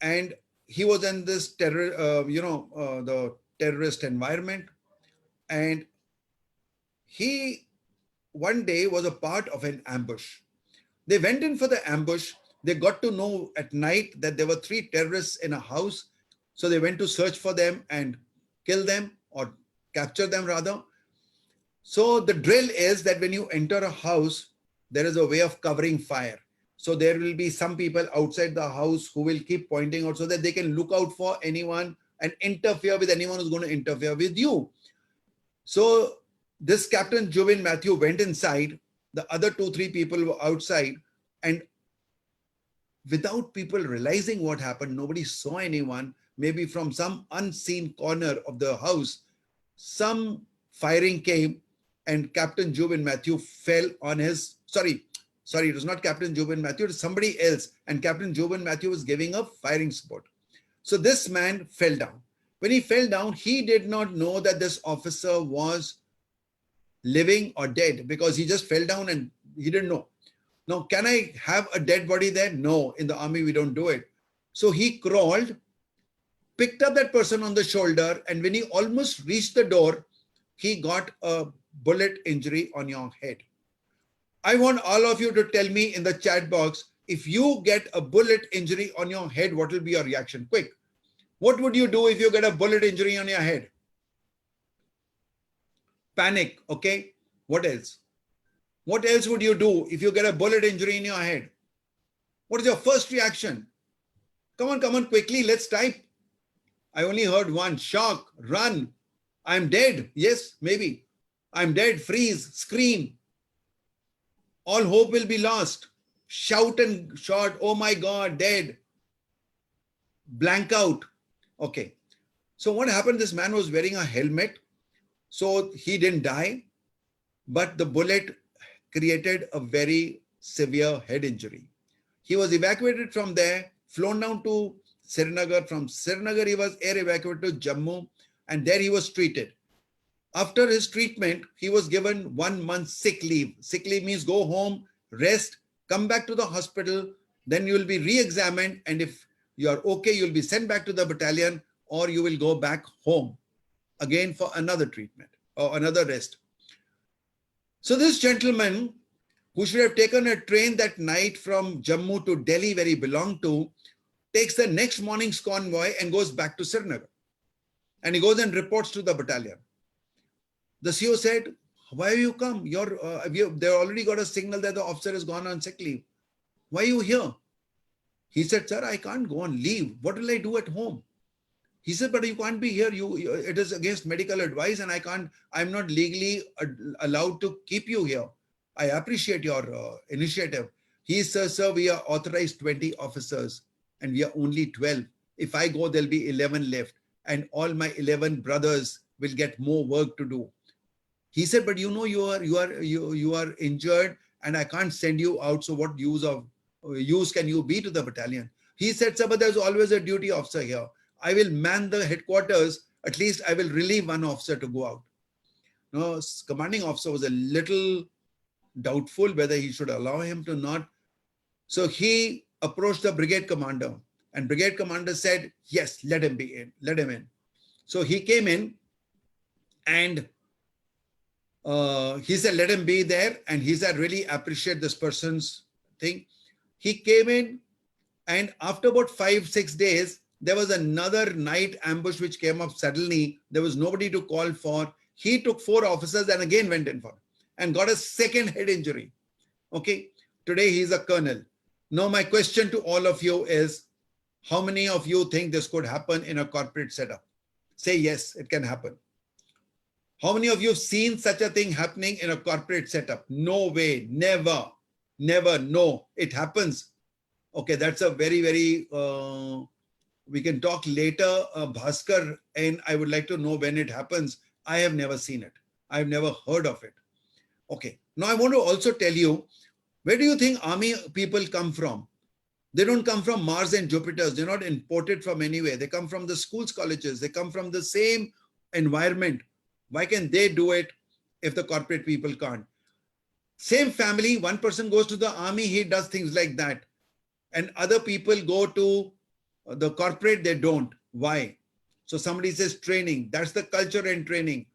and he was in this the terrorist environment. And he one day was a part of an ambush. They went in for the ambush. They got to know at night that there were 3 terrorists in a house. So they went to search for them and kill them, or capture them rather. So the drill is that when you enter a house, there is a way of covering fire. So there will be some people outside the house who will keep pointing out so that they can look out for anyone and interfere with anyone who's going to interfere with you. So this Captain Jubin Matthew went inside. The other 2-3 people were outside, and without people realizing what happened, nobody saw anyone. Maybe from some unseen corner of the house, some firing came, and Captain Jubin Matthew fell on his, sorry, it was not Captain Jubin Matthew, it was somebody else. And Captain Jubin Matthew was giving a firing support. So this man fell down. When he fell down, he did not know that this officer was living or dead, because he just fell down and he didn't know. Now, can I have a dead body there? No, in the army, we don't do it. So he crawled, picked up that person on the shoulder, and when he almost reached the door, he got a bullet injury on your head. I want all of you to tell me in the chat box, if you get a bullet injury on your head, what will be your reaction? Quick. What would you do if you get a bullet injury on your head? Panic, okay? What else? What else would you do if you get a bullet injury in your head? What is your first reaction? Come on, quickly, let's type. I only heard one: shock, run, I'm dead. Yes, maybe. I'm dead, freeze, scream. All hope will be lost. Shout and shout, oh my God, dead. Blank out. Okay. So what happened? This man was wearing a helmet. So he didn't die, but the bullet created a very severe head injury. He was evacuated from there, flown down to Srinagar. From Srinagar, he was air evacuated to Jammu, and there he was treated. After his treatment, he was given 1 month sick leave. Sick leave means go home, rest, come back to the hospital, then you will be re-examined, and if you are okay, you'll be sent back to the battalion, or you will go back home again for another treatment or another rest. So this gentleman, who should have taken a train that night from Jammu to Delhi, where he belonged to, takes the next morning's convoy and goes back to Srinagar. And he goes and reports to the battalion. The CO said, why have you come? They already got a signal that the officer has gone on sick leave. Why are you here? He said, sir, I can't go on leave. What will I do at home? He said, but you can't be here. It is against medical advice, and I'm not legally allowed to keep you here. I appreciate your initiative. He says, sir, we are authorized 20 officers and we are only 12. If I go, there'll be 11 left, and all my 11 brothers will get more work to do. He said, but you are injured and I can't send you out. So what use can you be to the battalion? He said, sir, but there's always a duty officer here. I will man the headquarters. At least I will relieve one officer to go out. No, commanding officer was a little doubtful whether he should allow him to not. So he approached the brigade commander, and brigade commander said, yes, let him in. So he came in, and he said, let him be there. And he said, really appreciate this person's thing. He came in, and after about 5-6 days, there was another night ambush which came up suddenly. There was nobody to call for. He took 4 officers and again went in for and got a second head injury. Okay. Today he's a colonel. Now my question to all of you is, how many of you think this could happen in a corporate setup? Say yes, it can happen. How many of you have seen such a thing happening in a corporate setup? No way, never, no, it happens. Okay, that's a very, very, we can talk later, Bhaskar, and I would like to know when it happens. I have never seen it. I've never heard of it. Okay, now I want to also tell you, where do you think army people come from? They don't come from Mars and Jupiter. They're not imported from anywhere. They come from the schools, colleges. They come from the same environment. Why can they do it if the corporate people can't? Same family, one person goes to the army, he does things like that. And other people go to the corporate, they don't. Why? So somebody says training. That's the culture and training.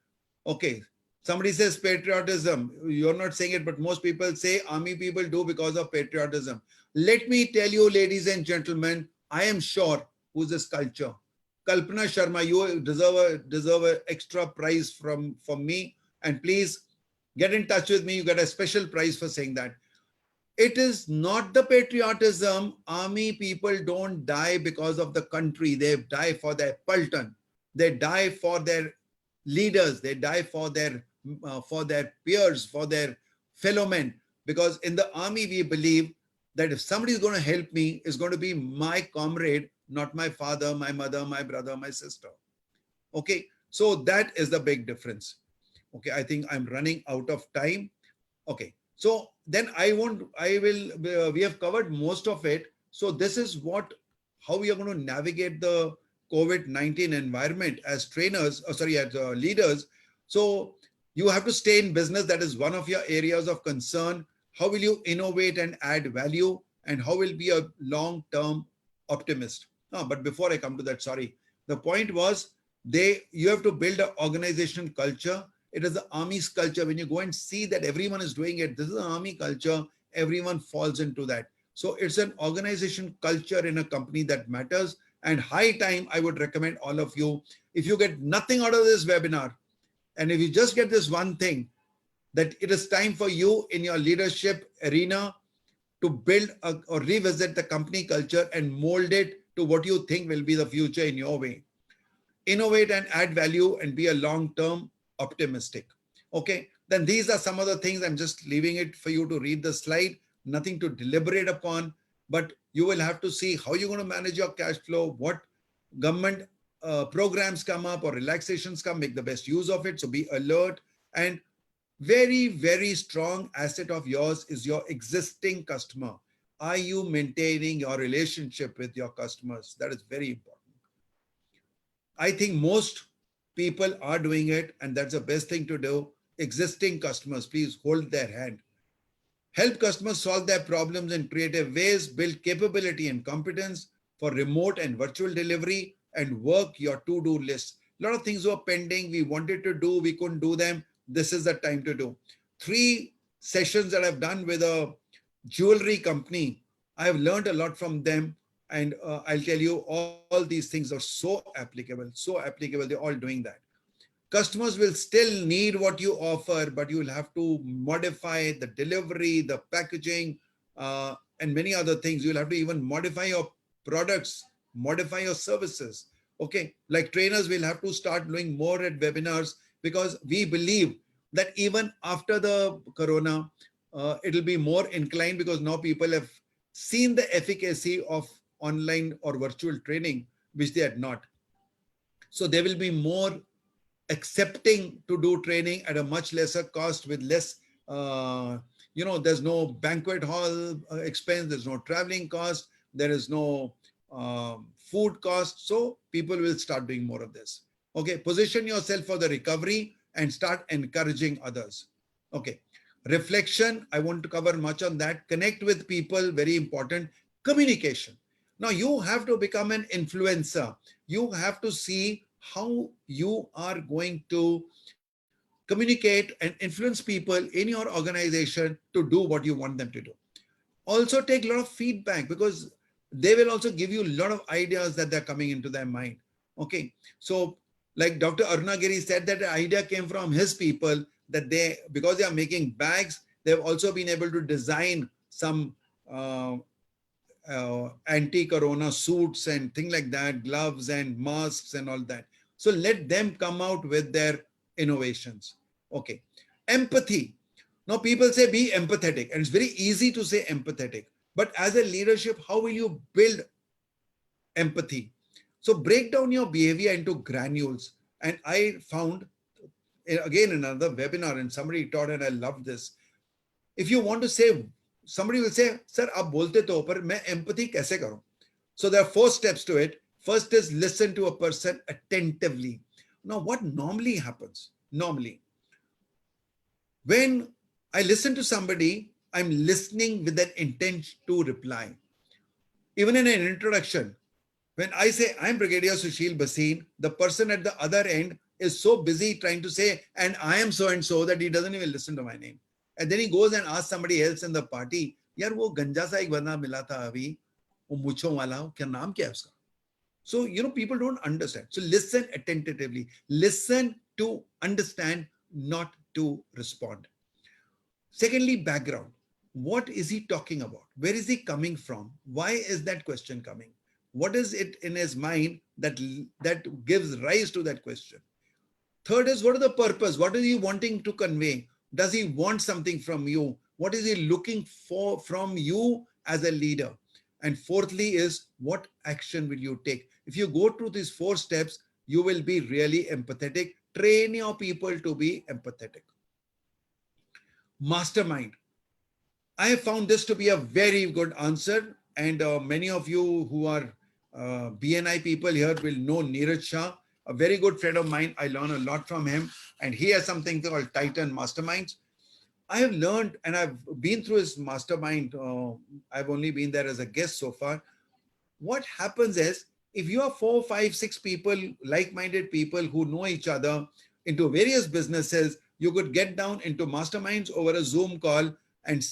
Okay. Somebody says patriotism. You're not saying it, but most people say army people do because of patriotism. Let me tell you, ladies and gentlemen, I am sure who's this culture. Kalpana Sharma, you deserve an extra prize from me. And please get in touch with me. You get a special prize for saying that. It is not the patriotism. Army people don't die because of the country. They die for their Paltan. They die for their leaders. They die for their peers, for their fellow men. Because in the army, we believe that if somebody is going to help me, it's going to be my comrade, not my father, my mother, my brother, my sister. Okay, so that is the big difference. Okay, I think I'm running out of time. Okay, so then we have covered most of it. So this is how we are going to navigate the COVID-19 environment as trainers, as leaders. So you have to stay in business. That is one of your areas of concern. How will you innovate and add value? And how will be a long-term optimist? No, but before I come to that, sorry. The point was you have to build an organizational culture. It is the army's culture. When you go and see that everyone is doing it, this is an army culture. Everyone falls into that. So it's an organization culture in a company that matters. And high time, I would recommend all of you, if you get nothing out of this webinar, and if you just get this one thing, that it is time for you in your leadership arena to build or revisit the company culture and mold it to what you think will be the future in your way. innovate and add value, and be a long-term optimistic. Okay, then these are some of the things. I'm just leaving it for you to read the slide, nothing to deliberate upon, but you will have to see how you're going to manage your cash flow, what government programs come up or relaxations come, make the best use of it. So be alert. And very, very strong asset of yours is your existing customer. Are you maintaining your relationship with your customers? That is very important. I think most people are doing it, and that's the best thing to do. Existing customers, please hold their hand. Help customers solve their problems in creative ways, build capability and competence for remote and virtual delivery, and work your to-do list. A lot of things were pending. We wanted to do, we couldn't do them. This is the time to do. 3 sessions that I've done with a jewelry company, I have learned a lot from them. And I'll tell you, all these things are so applicable, they're all doing that. Customers will still need what you offer, but you will have to modify the delivery, the packaging, and many other things. You'll have to even modify your products, modify your services. Okay, like trainers will have to start doing more at webinars, because we believe that even after the corona, it'll be more inclined, because now people have seen the efficacy of online or virtual training, which they had not. So they will be more accepting to do training at a much lesser cost, with less, there's no banquet hall expense, there's no traveling cost, there is no food cost. So people will start doing more of this. Okay, position yourself for the recovery and start encouraging others. Okay, reflection, I want to cover much on that. Connect with people, very important. Communication. Now you have to become an influencer. You have to see how you are going to communicate and influence people in your organization to do what you want them to do. Also take a lot of feedback, because they will also give you a lot of ideas that they're coming into their mind. Okay, so like Dr. Arunagiri said, that the idea came from his people, that because they are making bags, they've also been able to design some anti-corona suits and things like that, gloves and masks and all that. So let them come out with their innovations. Okay, empathy. Now people say be empathetic, and it's very easy to say empathetic, but as a leadership, how will you build empathy? So break down your behavior into granules. And I found, again, another webinar, and somebody taught, and I love this. If you want to say, somebody will say, sir, aap bolte to, par main empathy kaise karu? So there are 4 steps to it. First is listen to a person attentively. Now, what normally happens? Normally, when I listen to somebody, I'm listening with an intent to reply. Even in an introduction, when I say I'm Brigadier Sushil Bhasin, the person at the other end is so busy trying to say, and I am so and so, that he doesn't even listen to my name. And then he goes and asks somebody else in the party, यार वो गंजा सा एक बंदा मिला था अभी, वो मूंछों वाला, क्या नाम क्या है उसका? So, people don't understand. So listen attentively. Listen to understand, not to respond. Secondly, background. What is he talking about? Where is he coming from? Why is that question coming? What is it in his mind that gives rise to that question? Third is, what is the purpose? What is he wanting to convey? Does he want something from you? What is he looking for from you as a leader? And fourthly is, what action will you take? If you go through these 4 steps, you will be really empathetic. Train your people to be empathetic. Mastermind. I have found this to be a very good answer. And many of you who are BNI people here will know Neeraj Shah, a very good friend of mine. I learn a lot from him. And he has something called Titan Masterminds. I have learned, and I've been through his mastermind. I've only been there as a guest so far. What happens is, if you are 4, 5, 6 people, like-minded people who know each other into various businesses, you could get down into masterminds over a Zoom call and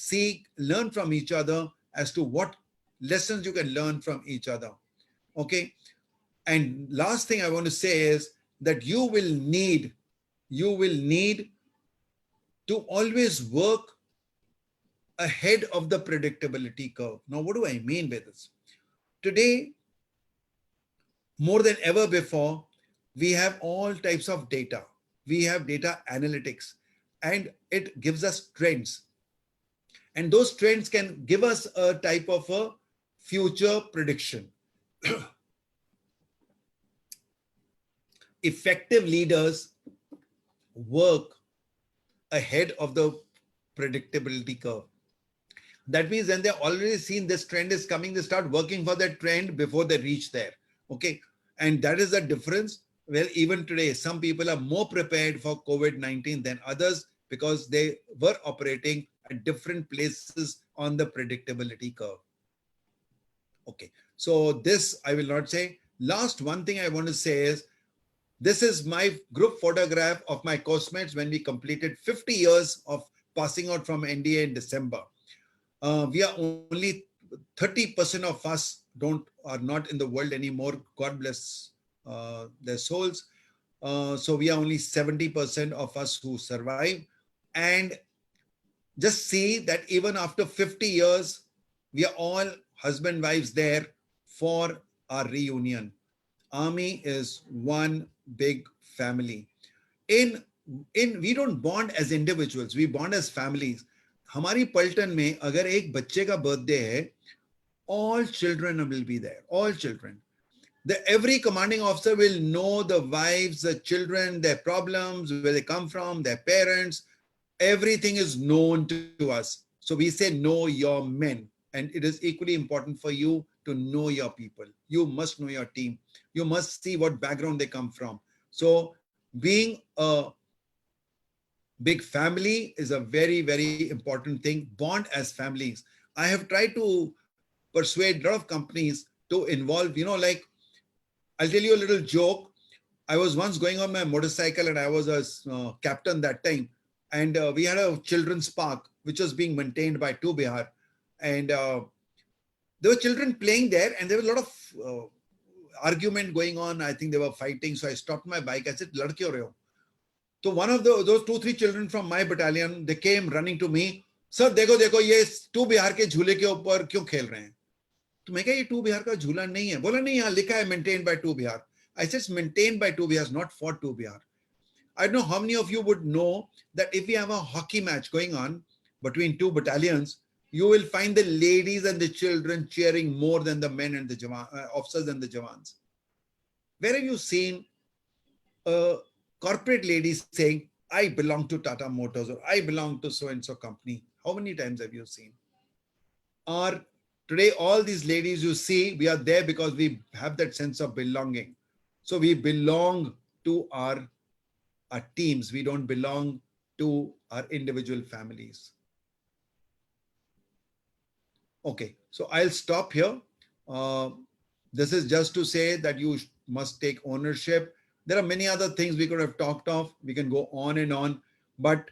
learn from each other as to what lessons you can learn from each other. Okay. And last thing I want to say is that you will need to always work ahead of the predictability curve. Now, what do I mean by this? Today, more than ever before, We have all types of data. We have data analytics, and it gives us trends. And those trends can give us a type of a future prediction. Effective leaders work ahead of the predictability curve. That means when they're already seen this trend is coming, they start working for that trend before they reach there. Okay. And that is the difference. Well, even today, some people are more prepared for COVID-19 than others because they were operating at different places on the predictability curve. Okay. So this I will not say. Last one thing I want to say is, this is my group photograph of my course-mates when we completed 50 years of passing out from NDA in December. We are only 30% of us are not in the world anymore. God bless their souls. So we are only 70% of us who survive. And just see that even after 50 years, we are all husband, wives there for our reunion. Army is one big family. In we don't bond as individuals, we bond as families. हमारी पलटन में अगर एक बच्चे का birthday है, all children will be there, all children. Every commanding officer will know the wives, the children, their problems, where they come from, their parents. Everything is known to us. So we say, know your men. And it is equally important for you to know your people. You must know your team. You must see what background they come from. So being a big family is a very, very important thing. Bond as families. I have tried to persuade a lot of companies to involve, like, I'll tell you a little joke. I was once going on my motorcycle and I was a captain that time. And we had a children's park, which was being maintained by 2 Bihar. And there were children playing there and there was a lot of argument going on. I think they were fighting. So I stopped my bike. I said, "Lad kyo rahe ho?" So one of those 2-3 children from my battalion, they came running to me. Sir, देखो देखो ये 2 बिहार के झूले के ऊपर क्यों खेल रहे हैं? तो मैं कहा ये 2 बिहार का झूला नहीं है. बोला नहीं, यहाँ लिखा है maintained by 2 Bihar. I said it's maintained by 2 Bihar, not for 2 Bihar. I don't know how many of you would know that if we have a hockey match going on between 2 battalions, you will find the ladies and the children cheering more than the men and the officers and the jawans. Where have you seen a corporate lady saying, I belong to Tata Motors or I belong to so-and-so company? How many times have you seen? Or today, all these ladies you see, we are there because we have that sense of belonging. So we belong to our teams. We don't belong to our individual families. Okay, so I'll stop here. This is just to say that you must take ownership. There are many other things we could have talked of. We can go on and on, but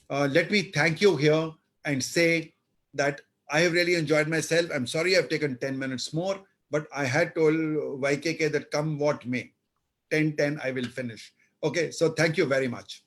let me thank you here and say that I have really enjoyed myself. I'm sorry I've taken 10 minutes more, but I had told YKK that come what may, 10:10 I will finish. Okay, so thank you very much.